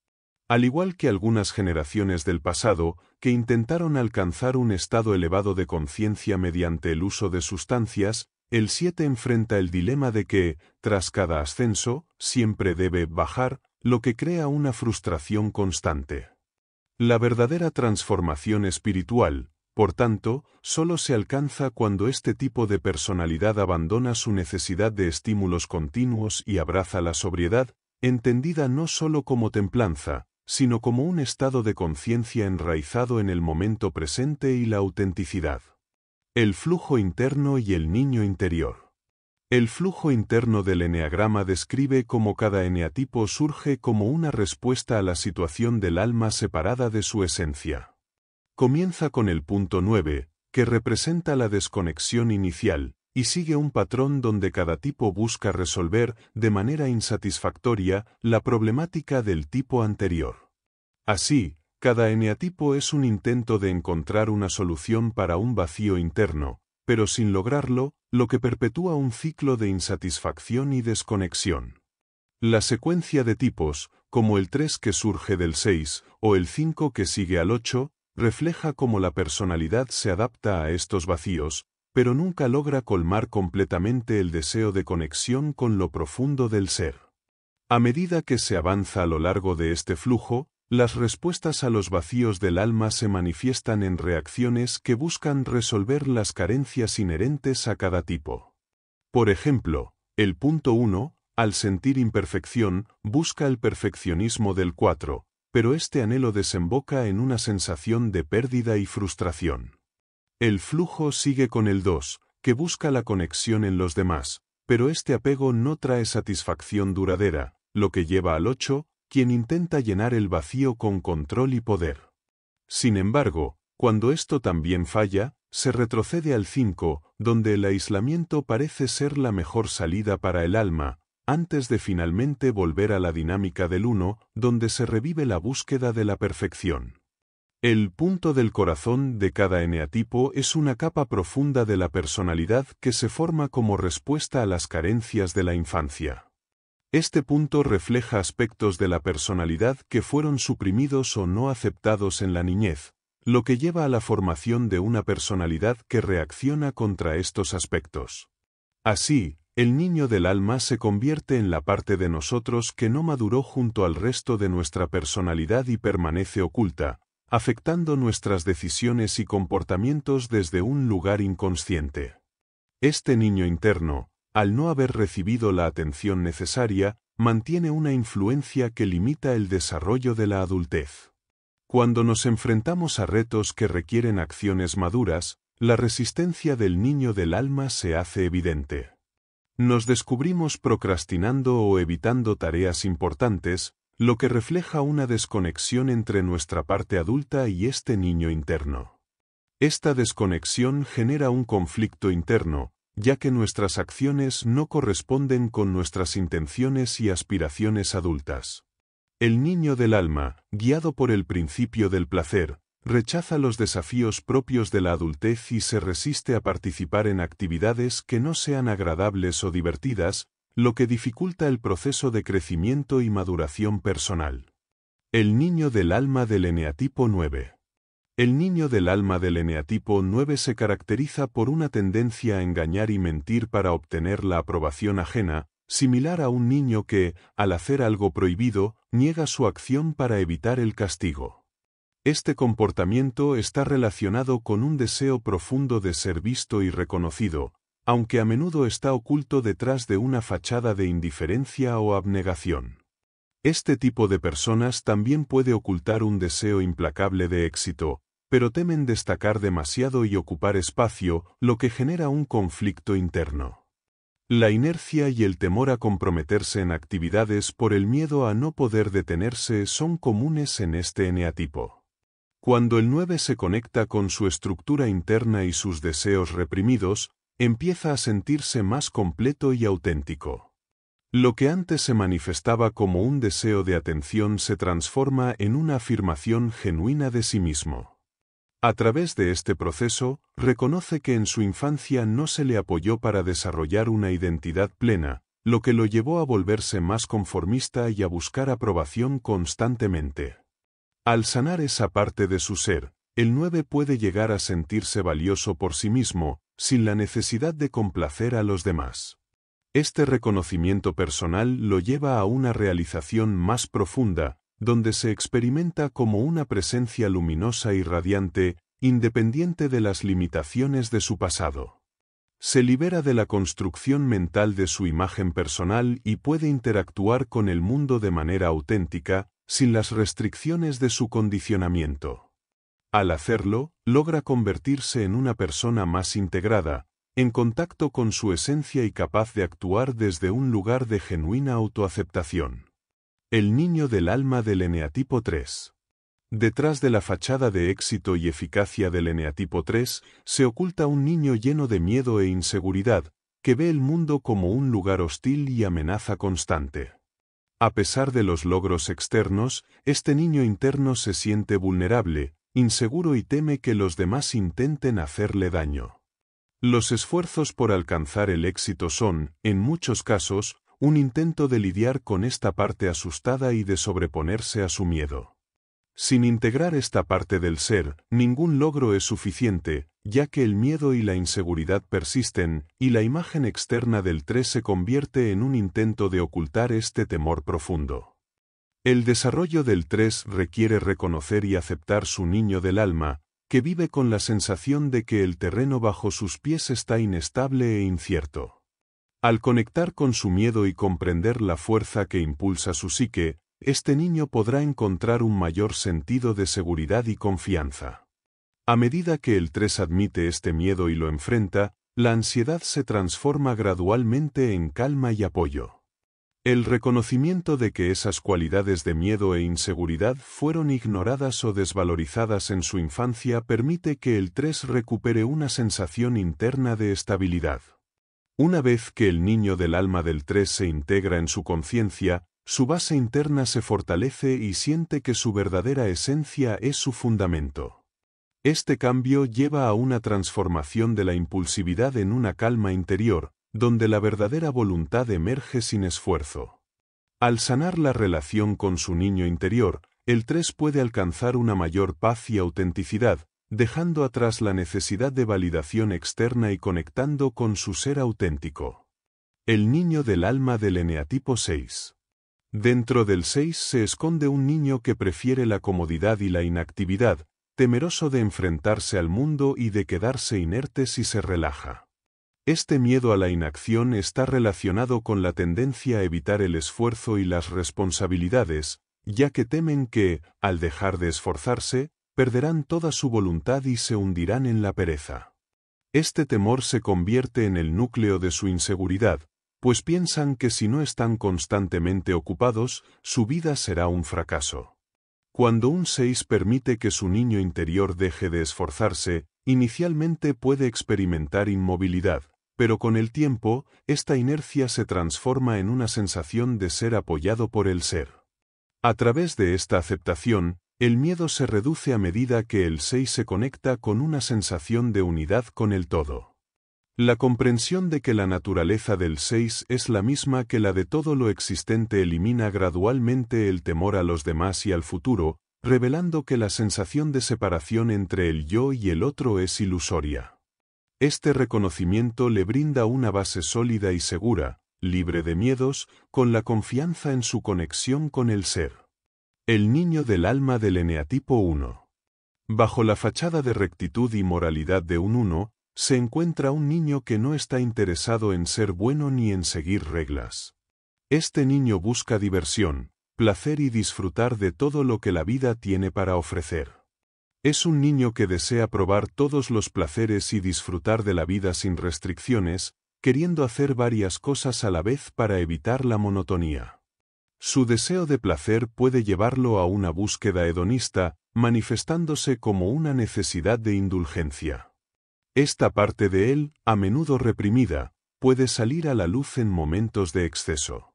Al igual que algunas generaciones del pasado, que intentaron alcanzar un estado elevado de conciencia mediante el uso de sustancias, el 7 enfrenta el dilema de que, tras cada ascenso, siempre debe bajar, lo que crea una frustración constante. La verdadera transformación espiritual, por tanto, solo se alcanza cuando este tipo de personalidad abandona su necesidad de estímulos continuos y abraza la sobriedad, entendida no solo como templanza, sino como un estado de conciencia enraizado en el momento presente y la autenticidad. El flujo interno y el niño interior. El flujo interno del eneagrama describe cómo cada eneatipo surge como una respuesta a la situación del alma separada de su esencia. Comienza con el punto 9, que representa la desconexión inicial, y sigue un patrón donde cada tipo busca resolver, de manera insatisfactoria, la problemática del tipo anterior. Así, cada eneatipo es un intento de encontrar una solución para un vacío interno, pero sin lograrlo, lo que perpetúa un ciclo de insatisfacción y desconexión. La secuencia de tipos, como el 3 que surge del 6, o el 5 que sigue al 8, refleja cómo la personalidad se adapta a estos vacíos, pero nunca logra colmar completamente el deseo de conexión con lo profundo del ser. A medida que se avanza a lo largo de este flujo, las respuestas a los vacíos del alma se manifiestan en reacciones que buscan resolver las carencias inherentes a cada tipo. Por ejemplo, el punto 1, al sentir imperfección, busca el perfeccionismo del 4, pero este anhelo desemboca en una sensación de pérdida y frustración. El flujo sigue con el 2, que busca la conexión en los demás, pero este apego no trae satisfacción duradera, lo que lleva al 8, quien intenta llenar el vacío con control y poder. Sin embargo, cuando esto también falla, se retrocede al 5, donde el aislamiento parece ser la mejor salida para el alma, antes de finalmente volver a la dinámica del 1, donde se revive la búsqueda de la perfección. El punto del corazón de cada eneatipo es una capa profunda de la personalidad que se forma como respuesta a las carencias de la infancia. Este punto refleja aspectos de la personalidad que fueron suprimidos o no aceptados en la niñez, lo que lleva a la formación de una personalidad que reacciona contra estos aspectos. Así, el niño del alma se convierte en la parte de nosotros que no maduró junto al resto de nuestra personalidad y permanece oculta, afectando nuestras decisiones y comportamientos desde un lugar inconsciente. Este niño interno, al no haber recibido la atención necesaria, mantiene una influencia que limita el desarrollo de la adultez. Cuando nos enfrentamos a retos que requieren acciones maduras, la resistencia del niño del alma se hace evidente. Nos descubrimos procrastinando o evitando tareas importantes, lo que refleja una desconexión entre nuestra parte adulta y este niño interno. Esta desconexión genera un conflicto interno, ya que nuestras acciones no corresponden con nuestras intenciones y aspiraciones adultas. El niño del alma, guiado por el principio del placer, rechaza los desafíos propios de la adultez y se resiste a participar en actividades que no sean agradables o divertidas, lo que dificulta el proceso de crecimiento y maduración personal. El niño del alma del eneatipo 9. El niño del alma del eneatipo 9 se caracteriza por una tendencia a engañar y mentir para obtener la aprobación ajena, similar a un niño que, al hacer algo prohibido, niega su acción para evitar el castigo. Este comportamiento está relacionado con un deseo profundo de ser visto y reconocido, aunque a menudo está oculto detrás de una fachada de indiferencia o abnegación. Este tipo de personas también puede ocultar un deseo implacable de éxito, pero temen destacar demasiado y ocupar espacio, lo que genera un conflicto interno. La inercia y el temor a comprometerse en actividades por el miedo a no poder detenerse son comunes en este eneatipo. Cuando el 9 se conecta con su estructura interna y sus deseos reprimidos, empieza a sentirse más completo y auténtico. Lo que antes se manifestaba como un deseo de atención se transforma en una afirmación genuina de sí mismo. A través de este proceso, reconoce que en su infancia no se le apoyó para desarrollar una identidad plena, lo que lo llevó a volverse más conformista y a buscar aprobación constantemente. Al sanar esa parte de su ser, el 9 puede llegar a sentirse valioso por sí mismo, sin la necesidad de complacer a los demás. Este reconocimiento personal lo lleva a una realización más profunda, donde se experimenta como una presencia luminosa y radiante, independiente de las limitaciones de su pasado. Se libera de la construcción mental de su imagen personal y puede interactuar con el mundo de manera auténtica, sin las restricciones de su condicionamiento. Al hacerlo, logra convertirse en una persona más integrada, en contacto con su esencia y capaz de actuar desde un lugar de genuina autoaceptación. El niño del alma del eneatipo 3. Detrás de la fachada de éxito y eficacia del eneatipo 3, se oculta un niño lleno de miedo e inseguridad, que ve el mundo como un lugar hostil y amenaza constante. A pesar de los logros externos, este niño interno se siente vulnerable, inseguro y teme que los demás intenten hacerle daño. Los esfuerzos por alcanzar el éxito son, en muchos casos, un intento de lidiar con esta parte asustada y de sobreponerse a su miedo. Sin integrar esta parte del ser, ningún logro es suficiente, ya que el miedo y la inseguridad persisten, y la imagen externa del 3 se convierte en un intento de ocultar este temor profundo. El desarrollo del 3 requiere reconocer y aceptar su niño del alma, que vive con la sensación de que el terreno bajo sus pies está inestable e incierto. Al conectar con su miedo y comprender la fuerza que impulsa su psique, este niño podrá encontrar un mayor sentido de seguridad y confianza. A medida que el 3 admite este miedo y lo enfrenta, la ansiedad se transforma gradualmente en calma y apoyo. El reconocimiento de que esas cualidades de miedo e inseguridad fueron ignoradas o desvalorizadas en su infancia permite que el 3 recupere una sensación interna de estabilidad. Una vez que el niño del alma del 3 se integra en su conciencia, su base interna se fortalece y siente que su verdadera esencia es su fundamento. Este cambio lleva a una transformación de la impulsividad en una calma interior, donde la verdadera voluntad emerge sin esfuerzo. Al sanar la relación con su niño interior, el 3 puede alcanzar una mayor paz y autenticidad, dejando atrás la necesidad de validación externa y conectando con su ser auténtico. El niño del alma del eneatipo 6. Dentro del 6 se esconde un niño que prefiere la comodidad y la inactividad, temeroso de enfrentarse al mundo y de quedarse inerte si se relaja. Este miedo a la inacción está relacionado con la tendencia a evitar el esfuerzo y las responsabilidades, ya que temen que, al dejar de esforzarse, perderán toda su voluntad y se hundirán en la pereza. Este temor se convierte en el núcleo de su inseguridad, pues piensan que si no están constantemente ocupados, su vida será un fracaso. Cuando un 6 permite que su niño interior deje de esforzarse, inicialmente puede experimentar inmovilidad, pero con el tiempo, esta inercia se transforma en una sensación de ser apoyado por el ser. A través de esta aceptación, el miedo se reduce a medida que el 6 se conecta con una sensación de unidad con el todo. La comprensión de que la naturaleza del 6 es la misma que la de todo lo existente elimina gradualmente el temor a los demás y al futuro, revelando que la sensación de separación entre el yo y el otro es ilusoria. Este reconocimiento le brinda una base sólida y segura, libre de miedos, con la confianza en su conexión con el ser. El niño del alma del eneatipo 1. Bajo la fachada de rectitud y moralidad de un 1, se encuentra un niño que no está interesado en ser bueno ni en seguir reglas. Este niño busca diversión, placer y disfrutar de todo lo que la vida tiene para ofrecer. Es un niño que desea probar todos los placeres y disfrutar de la vida sin restricciones, queriendo hacer varias cosas a la vez para evitar la monotonía. Su deseo de placer puede llevarlo a una búsqueda hedonista, manifestándose como una necesidad de indulgencia. Esta parte de él, a menudo reprimida, puede salir a la luz en momentos de exceso.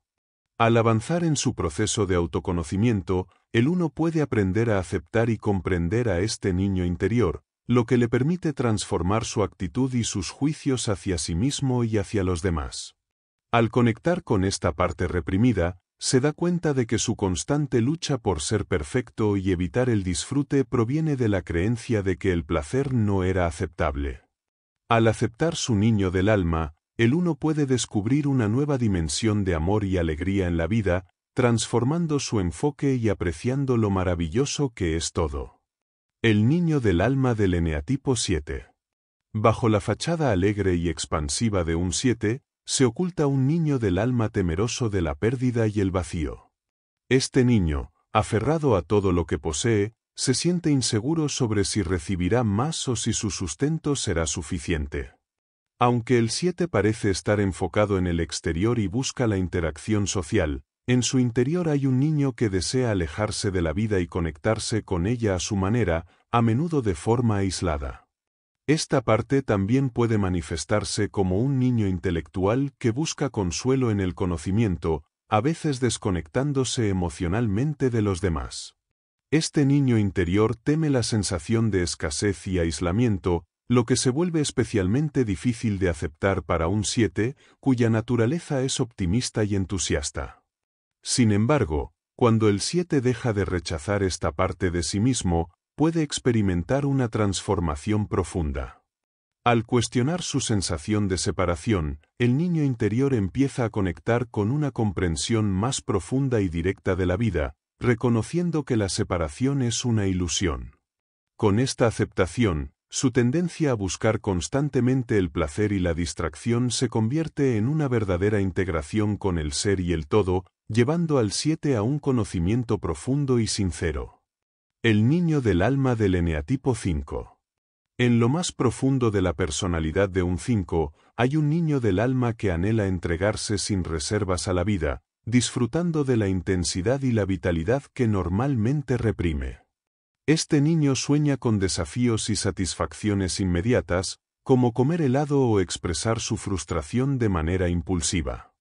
Al avanzar en su proceso de autoconocimiento, el 1 puede aprender a aceptar y comprender a este niño interior, lo que le permite transformar su actitud y sus juicios hacia sí mismo y hacia los demás. Al conectar con esta parte reprimida, se da cuenta de que su constante lucha por ser perfecto y evitar el disfrute proviene de la creencia de que el placer no era aceptable. Al aceptar su niño del alma, el 1 puede descubrir una nueva dimensión de amor y alegría en la vida, transformando su enfoque y apreciando lo maravilloso que es todo. El niño del alma del eneatipo 7. Bajo la fachada alegre y expansiva de un 7, se oculta un niño del alma temeroso de la pérdida y el vacío. Este niño, aferrado a todo lo que posee, se siente inseguro sobre si recibirá más o si su sustento será suficiente. Aunque el 7 parece estar enfocado en el exterior y busca la interacción social, en su interior hay un niño que desea alejarse de la vida y conectarse con ella a su manera, a menudo de forma aislada. Esta parte también puede manifestarse como un niño intelectual que busca consuelo en el conocimiento, a veces desconectándose emocionalmente de los demás. Este niño interior teme la sensación de escasez y aislamiento, lo que se vuelve especialmente difícil de aceptar para un 7, cuya naturaleza es optimista y entusiasta. Sin embargo, cuando el 7 deja de rechazar esta parte de sí mismo, puede experimentar una transformación profunda. Al cuestionar su sensación de separación, el niño interior empieza a conectar con una comprensión más profunda y directa de la vida, reconociendo que la separación es una ilusión. Con esta aceptación, su tendencia a buscar constantemente el placer y la distracción se convierte en una verdadera integración con el ser y el todo, llevando al 7 a un conocimiento profundo y sincero. El niño del alma del eneatipo 5. En lo más profundo de la personalidad de un 5, hay un niño del alma que anhela entregarse sin reservas a la vida, disfrutando de la intensidad y la vitalidad que normalmente reprime. Este niño sueña con desafíos y satisfacciones inmediatas, como comer helado o expresar su frustración de manera impulsiva.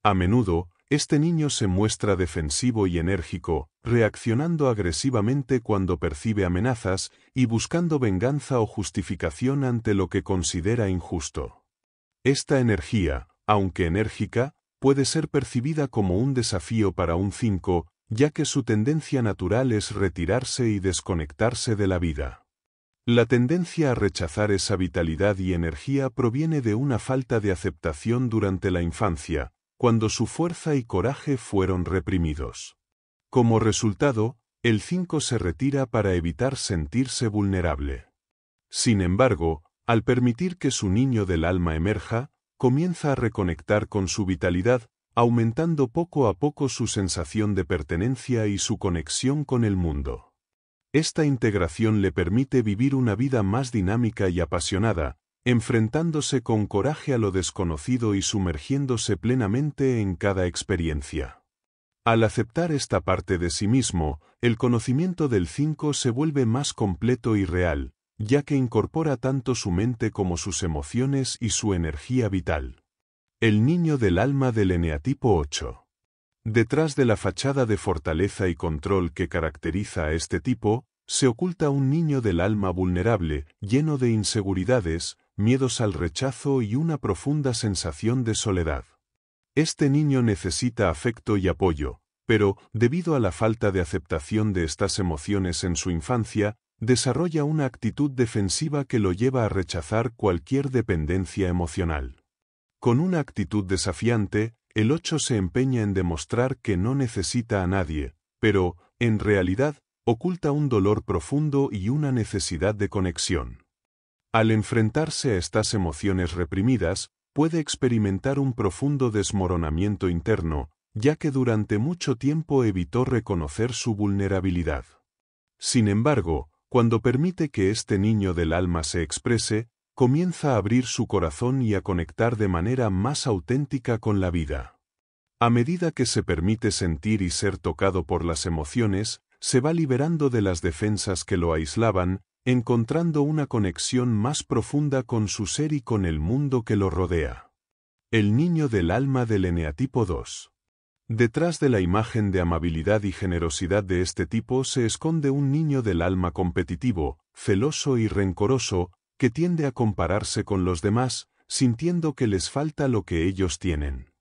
A menudo, este niño se muestra defensivo y enérgico, reaccionando agresivamente cuando percibe amenazas y buscando venganza o justificación ante lo que considera injusto. Esta energía, aunque enérgica, puede ser percibida como un desafío para un 5, ya que su tendencia natural es retirarse y desconectarse de la vida. La tendencia a rechazar esa vitalidad y energía proviene de una falta de aceptación durante la infancia, cuando su fuerza y coraje fueron reprimidos. Como resultado, el 5 se retira para evitar sentirse vulnerable. Sin embargo, al permitir que su niño del alma emerja, comienza a reconectar con su vitalidad, aumentando poco a poco su sensación de pertenencia y su conexión con el mundo. Esta integración le permite vivir una vida más dinámica y apasionada, enfrentándose con coraje a lo desconocido y sumergiéndose plenamente en cada experiencia. Al aceptar esta parte de sí mismo, el conocimiento del 5 se vuelve más completo y real, ya que incorpora tanto su mente como sus emociones y su energía vital. El niño del alma del eneatipo 8. Detrás de la fachada de fortaleza y control que caracteriza a este tipo, se oculta un niño del alma vulnerable, lleno de inseguridades, miedos al rechazo y una profunda sensación de soledad. Este niño necesita afecto y apoyo, pero, debido a la falta de aceptación de estas emociones en su infancia, desarrolla una actitud defensiva que lo lleva a rechazar cualquier dependencia emocional. Con una actitud desafiante, el 8 se empeña en demostrar que no necesita a nadie, pero, en realidad, oculta un dolor profundo y una necesidad de conexión. Al enfrentarse a estas emociones reprimidas, puede experimentar un profundo desmoronamiento interno, ya que durante mucho tiempo evitó reconocer su vulnerabilidad. Sin embargo, cuando permite que este niño del alma se exprese, comienza a abrir su corazón y a conectar de manera más auténtica con la vida. A medida que se permite sentir y ser tocado por las emociones, se va liberando de las defensas que lo aislaban, encontrando una conexión más profunda con su ser y con el mundo que lo rodea. El niño del alma del eneatipo 2. Detrás de la imagen de amabilidad y generosidad de este tipo se esconde un niño del alma competitivo, celoso y rencoroso, que tiende a compararse con los demás, sintiendo que les falta lo que ellos tienen.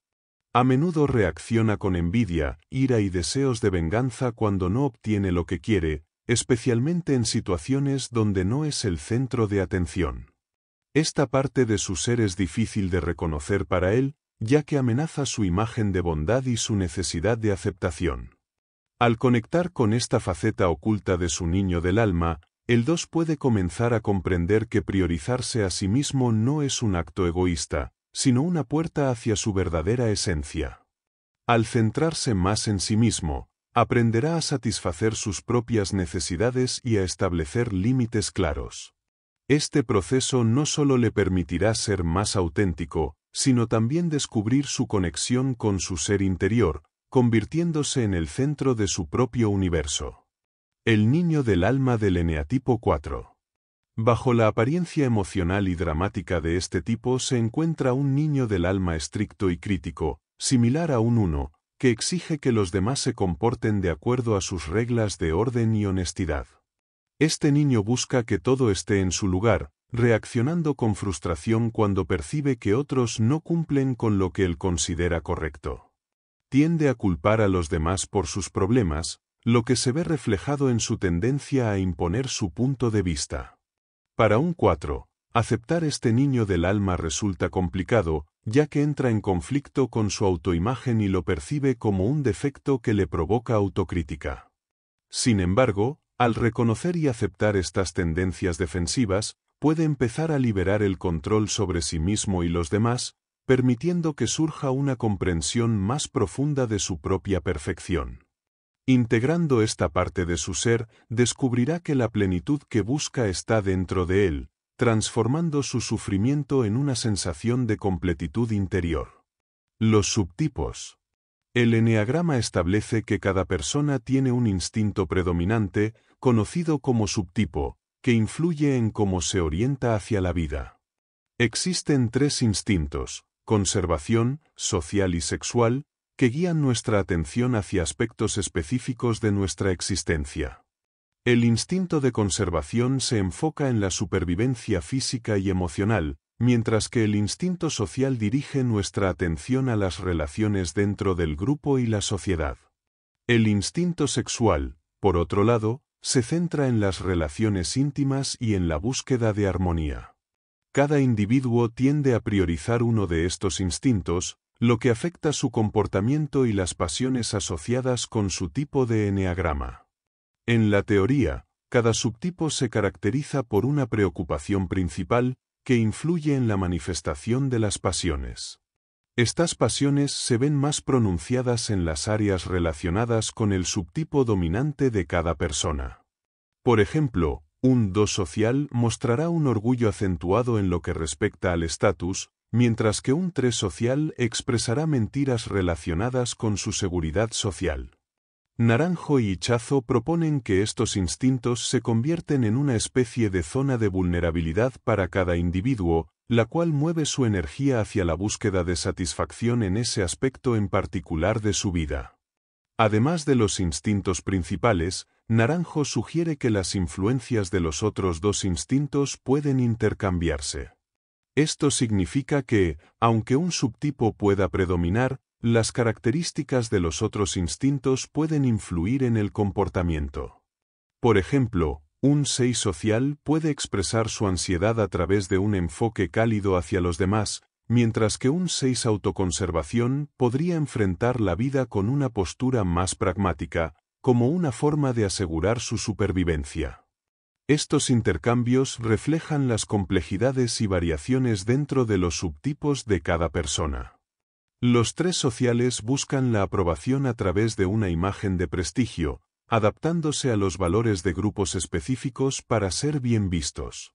A menudo reacciona con envidia, ira y deseos de venganza cuando no obtiene lo que quiere, especialmente en situaciones donde no es el centro de atención. Esta parte de su ser es difícil de reconocer para él, ya que amenaza su imagen de bondad y su necesidad de aceptación. Al conectar con esta faceta oculta de su niño del alma, el 2 puede comenzar a comprender que priorizarse a sí mismo no es un acto egoísta, sino una puerta hacia su verdadera esencia. Al centrarse más en sí mismo, aprenderá a satisfacer sus propias necesidades y a establecer límites claros. Este proceso no solo le permitirá ser más auténtico, sino también descubrir su conexión con su ser interior, convirtiéndose en el centro de su propio universo. El niño del alma del eneatipo 4. Bajo la apariencia emocional y dramática de este tipo se encuentra un niño del alma estricto y crítico, similar a un 1, que exige que los demás se comporten de acuerdo a sus reglas de orden y honestidad. Este niño busca que todo esté en su lugar, reaccionando con frustración cuando percibe que otros no cumplen con lo que él considera correcto. Tiende a culpar a los demás por sus problemas, lo que se ve reflejado en su tendencia a imponer su punto de vista. Para un 4, aceptar este niño del alma resulta complicado, ya que entra en conflicto con su autoimagen y lo percibe como un defecto que le provoca autocrítica. Sin embargo, al reconocer y aceptar estas tendencias defensivas, puede empezar a liberar el control sobre sí mismo y los demás, permitiendo que surja una comprensión más profunda de su propia perfección. Integrando esta parte de su ser, descubrirá que la plenitud que busca está dentro de él, transformando su sufrimiento en una sensación de completitud interior. Los subtipos. El eneagrama establece que cada persona tiene un instinto predominante, conocido como subtipo, que influye en cómo se orienta hacia la vida. Existen 3 instintos: conservación, social y sexual, que guían nuestra atención hacia aspectos específicos de nuestra existencia. El instinto de conservación se enfoca en la supervivencia física y emocional, mientras que el instinto social dirige nuestra atención a las relaciones dentro del grupo y la sociedad. El instinto sexual, por otro lado, se centra en las relaciones íntimas y en la búsqueda de armonía. Cada individuo tiende a priorizar uno de estos instintos, lo que afecta su comportamiento y las pasiones asociadas con su tipo de eneagrama. En la teoría, cada subtipo se caracteriza por una preocupación principal que influye en la manifestación de las pasiones. Estas pasiones se ven más pronunciadas en las áreas relacionadas con el subtipo dominante de cada persona. Por ejemplo, un 2 social mostrará un orgullo acentuado en lo que respecta al estatus, mientras que un 3 social expresará mentiras relacionadas con su seguridad social. Naranjo y Ichazo proponen que estos instintos se convierten en una especie de zona de vulnerabilidad para cada individuo, la cual mueve su energía hacia la búsqueda de satisfacción en ese aspecto en particular de su vida. Además de los instintos principales, Naranjo sugiere que las influencias de los otros 2 instintos pueden intercambiarse. Esto significa que, aunque un subtipo pueda predominar, las características de los otros instintos pueden influir en el comportamiento. Por ejemplo, un 6 social puede expresar su ansiedad a través de un enfoque cálido hacia los demás, mientras que un 6 autoconservación podría enfrentar la vida con una postura más pragmática, como una forma de asegurar su supervivencia. Estos intercambios reflejan las complejidades y variaciones dentro de los subtipos de cada persona. Los 3 sociales buscan la aprobación a través de una imagen de prestigio, adaptándose a los valores de grupos específicos para ser bien vistos.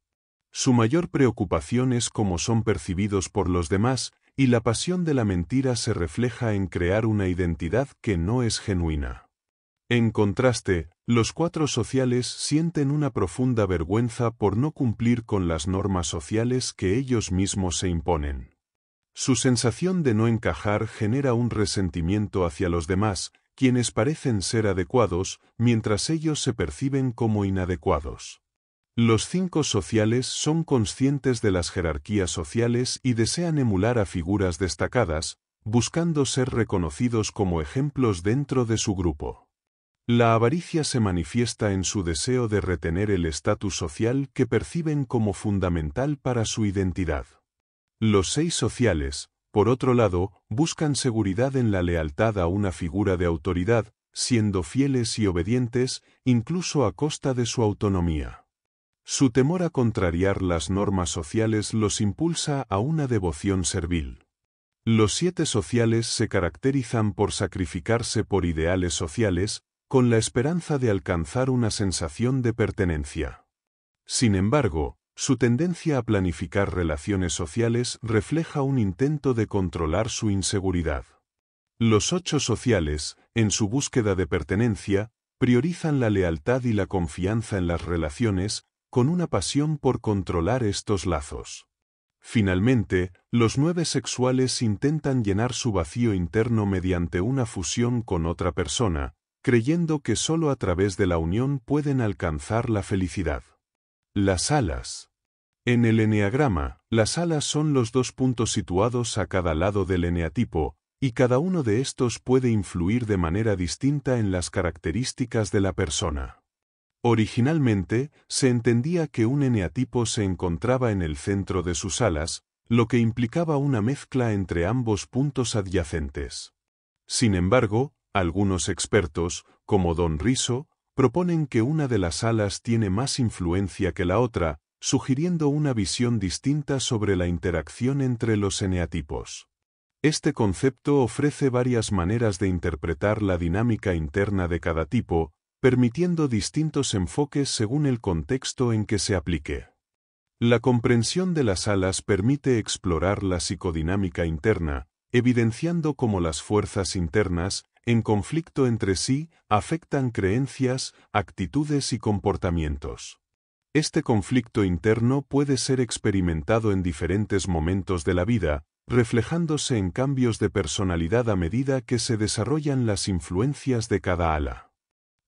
Su mayor preocupación es cómo son percibidos por los demás, y la pasión de la mentira se refleja en crear una identidad que no es genuina. En contraste, los 4 sociales sienten una profunda vergüenza por no cumplir con las normas sociales que ellos mismos se imponen. Su sensación de no encajar genera un resentimiento hacia los demás, quienes parecen ser adecuados, mientras ellos se perciben como inadecuados. Los 5 sociales son conscientes de las jerarquías sociales y desean emular a figuras destacadas, buscando ser reconocidos como ejemplos dentro de su grupo. La avaricia se manifiesta en su deseo de retener el estatus social que perciben como fundamental para su identidad. Los 6 sociales, por otro lado, buscan seguridad en la lealtad a una figura de autoridad, siendo fieles y obedientes, incluso a costa de su autonomía. Su temor a contrariar las normas sociales los impulsa a una devoción servil. Los 7 sociales se caracterizan por sacrificarse por ideales sociales, con la esperanza de alcanzar una sensación de pertenencia. Sin embargo, su tendencia a planificar relaciones sociales refleja un intento de controlar su inseguridad. Los 8 sociales, en su búsqueda de pertenencia, priorizan la lealtad y la confianza en las relaciones, con una pasión por controlar estos lazos. Finalmente, los 9 sexuales intentan llenar su vacío interno mediante una fusión con otra persona, creyendo que solo a través de la unión pueden alcanzar la felicidad. Las alas. En el eneagrama, las alas son los 2 puntos situados a cada lado del eneatipo, y cada uno de estos puede influir de manera distinta en las características de la persona. Originalmente, se entendía que un eneatipo se encontraba en el centro de sus alas, lo que implicaba una mezcla entre ambos puntos adyacentes. Sin embargo, algunos expertos, como Don Riso, proponen que una de las alas tiene más influencia que la otra, sugiriendo una visión distinta sobre la interacción entre los eneatipos. Este concepto ofrece varias maneras de interpretar la dinámica interna de cada tipo, permitiendo distintos enfoques según el contexto en que se aplique. La comprensión de las alas permite explorar la psicodinámica interna, evidenciando cómo las fuerzas internas, en conflicto entre sí, afectan creencias, actitudes y comportamientos. Este conflicto interno puede ser experimentado en diferentes momentos de la vida, reflejándose en cambios de personalidad a medida que se desarrollan las influencias de cada ala.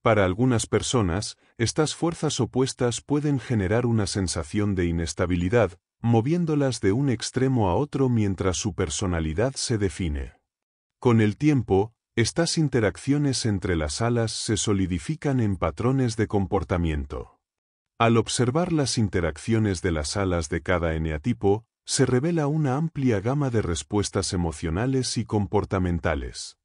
Para algunas personas, estas fuerzas opuestas pueden generar una sensación de inestabilidad, moviéndolas de un extremo a otro mientras su personalidad se define. Con el tiempo, estas interacciones entre las alas se solidifican en patrones de comportamiento. Al observar las interacciones de las alas de cada eneatipo, se revela una amplia gama de respuestas emocionales y comportamentales.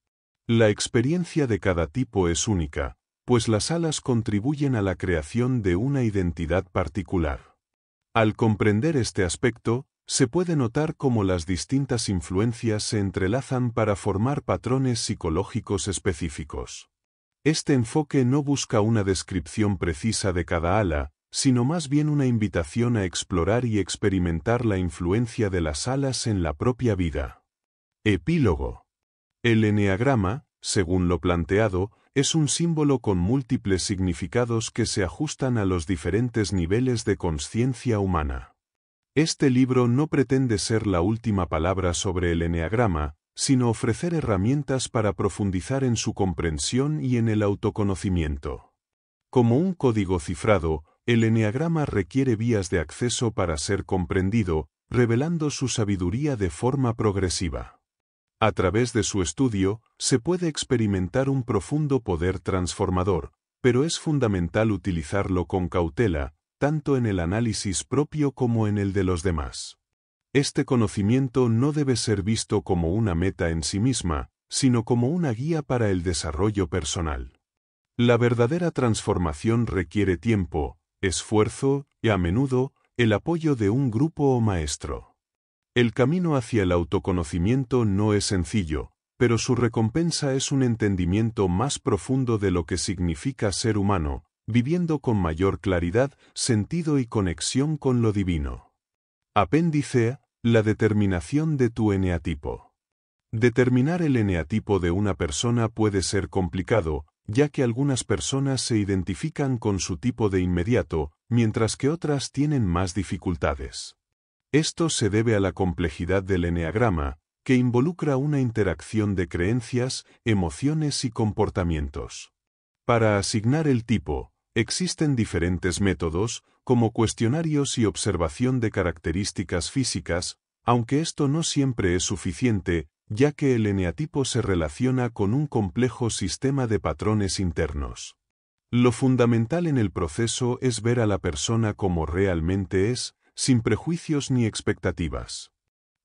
La experiencia de cada tipo es única, pues las alas contribuyen a la creación de una identidad particular. Al comprender este aspecto, se puede notar cómo las distintas influencias se entrelazan para formar patrones psicológicos específicos. Este enfoque no busca una descripción precisa de cada ala, sino más bien una invitación a explorar y experimentar la influencia de las alas en la propia vida. Epílogo. El eneagrama, según lo planteado, es un símbolo con múltiples significados que se ajustan a los diferentes niveles de consciencia humana. Este libro no pretende ser la última palabra sobre el eneagrama, sino ofrecer herramientas para profundizar en su comprensión y en el autoconocimiento. Como un código cifrado, el eneagrama requiere vías de acceso para ser comprendido, revelando su sabiduría de forma progresiva. A través de su estudio, se puede experimentar un profundo poder transformador, pero es fundamental utilizarlo con cautela, tanto en el análisis propio como en el de los demás. Este conocimiento no debe ser visto como una meta en sí misma, sino como una guía para el desarrollo personal. La verdadera transformación requiere tiempo, esfuerzo y, a menudo, el apoyo de un grupo o maestro. El camino hacia el autoconocimiento no es sencillo, pero su recompensa es un entendimiento más profundo de lo que significa ser humano, viviendo con mayor claridad, sentido y conexión con lo divino. Apéndice A. La determinación de tu eneatipo. Determinar el eneatipo de una persona puede ser complicado, ya que algunas personas se identifican con su tipo de inmediato, mientras que otras tienen más dificultades. Esto se debe a la complejidad del eneagrama, que involucra una interacción de creencias, emociones y comportamientos. Para asignar el tipo, existen diferentes métodos, como cuestionarios y observación de características físicas, aunque esto no siempre es suficiente, ya que el eneatipo se relaciona con un complejo sistema de patrones internos. Lo fundamental en el proceso es ver a la persona como realmente es, sin prejuicios ni expectativas.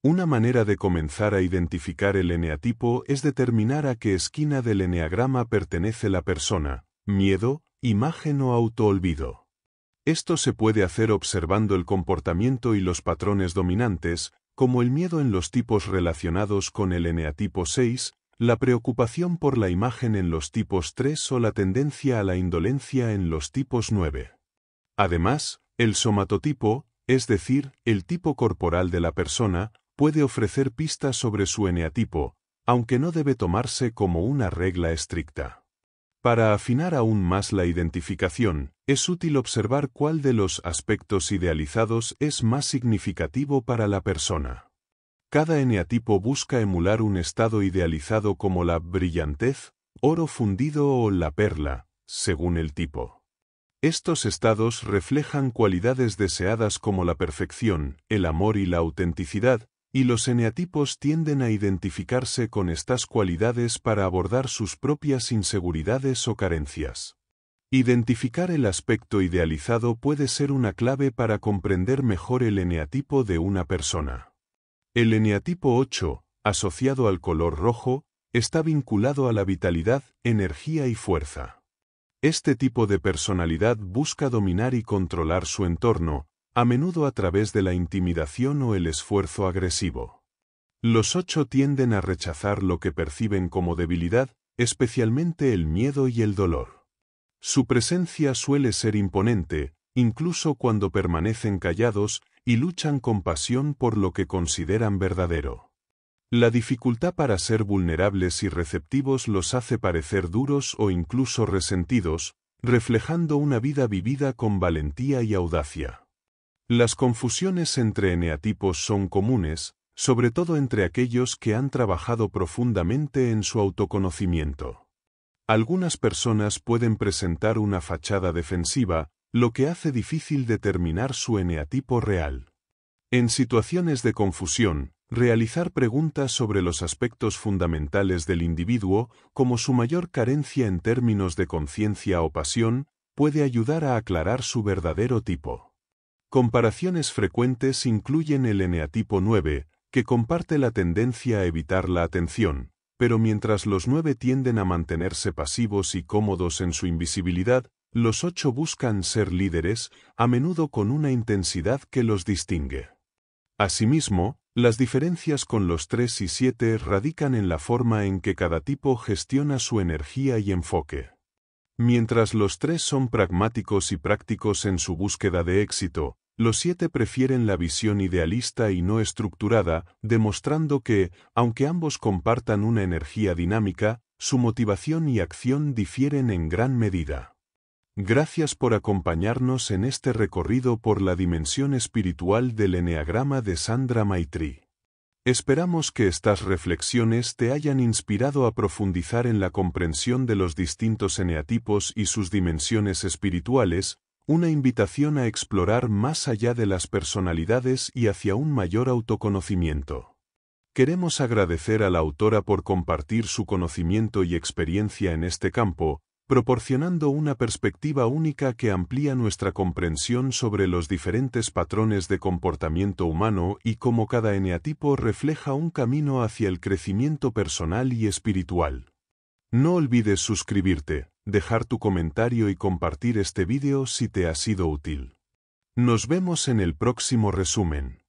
Una manera de comenzar a identificar el eneatipo es determinar a qué esquina del eneagrama pertenece la persona: miedo, imagen o autoolvido. Esto se puede hacer observando el comportamiento y los patrones dominantes, como el miedo en los tipos relacionados con el eneatipo 6, la preocupación por la imagen en los tipos 3 o la tendencia a la indolencia en los tipos 9. Además, el somatotipo, es decir, el tipo corporal de la persona, puede ofrecer pistas sobre su eneatipo, aunque no debe tomarse como una regla estricta. Para afinar aún más la identificación, es útil observar cuál de los aspectos idealizados es más significativo para la persona. Cada eneatipo busca emular un estado idealizado como la brillantez, oro fundido o la perla, según el tipo. Estos estados reflejan cualidades deseadas como la perfección, el amor y la autenticidad, y los eneatipos tienden a identificarse con estas cualidades para abordar sus propias inseguridades o carencias. Identificar el aspecto idealizado puede ser una clave para comprender mejor el eneatipo de una persona. El eneatipo 8, asociado al color rojo, está vinculado a la vitalidad, energía y fuerza. Este tipo de personalidad busca dominar y controlar su entorno, a menudo a través de la intimidación o el esfuerzo agresivo. Los 8 tienden a rechazar lo que perciben como debilidad, especialmente el miedo y el dolor. Su presencia suele ser imponente, incluso cuando permanecen callados y luchan con pasión por lo que consideran verdadero. La dificultad para ser vulnerables y receptivos los hace parecer duros o incluso resentidos, reflejando una vida vivida con valentía y audacia. Las confusiones entre eneatipos son comunes, sobre todo entre aquellos que han trabajado profundamente en su autoconocimiento. Algunas personas pueden presentar una fachada defensiva, lo que hace difícil determinar su eneatipo real. En situaciones de confusión, realizar preguntas sobre los aspectos fundamentales del individuo, como su mayor carencia en términos de conciencia o pasión, puede ayudar a aclarar su verdadero tipo. Comparaciones frecuentes incluyen el eneatipo 9, que comparte la tendencia a evitar la atención, pero mientras los 9 tienden a mantenerse pasivos y cómodos en su invisibilidad, los 8 buscan ser líderes, a menudo con una intensidad que los distingue. Asimismo, las diferencias con los 3 y 7 radican en la forma en que cada tipo gestiona su energía y enfoque. Mientras los 3 son pragmáticos y prácticos en su búsqueda de éxito, los 7 prefieren la visión idealista y no estructurada, demostrando que, aunque ambos compartan una energía dinámica, su motivación y acción difieren en gran medida. Gracias por acompañarnos en este recorrido por la dimensión espiritual del eneagrama de Sandra Maitri. Esperamos que estas reflexiones te hayan inspirado a profundizar en la comprensión de los distintos eneatipos y sus dimensiones espirituales, una invitación a explorar más allá de las personalidades y hacia un mayor autoconocimiento. Queremos agradecer a la autora por compartir su conocimiento y experiencia en este campo, proporcionando una perspectiva única que amplía nuestra comprensión sobre los diferentes patrones de comportamiento humano y cómo cada eneatipo refleja un camino hacia el crecimiento personal y espiritual. No olvides suscribirte, dejar tu comentario y compartir este vídeo si te ha sido útil. Nos vemos en el próximo resumen.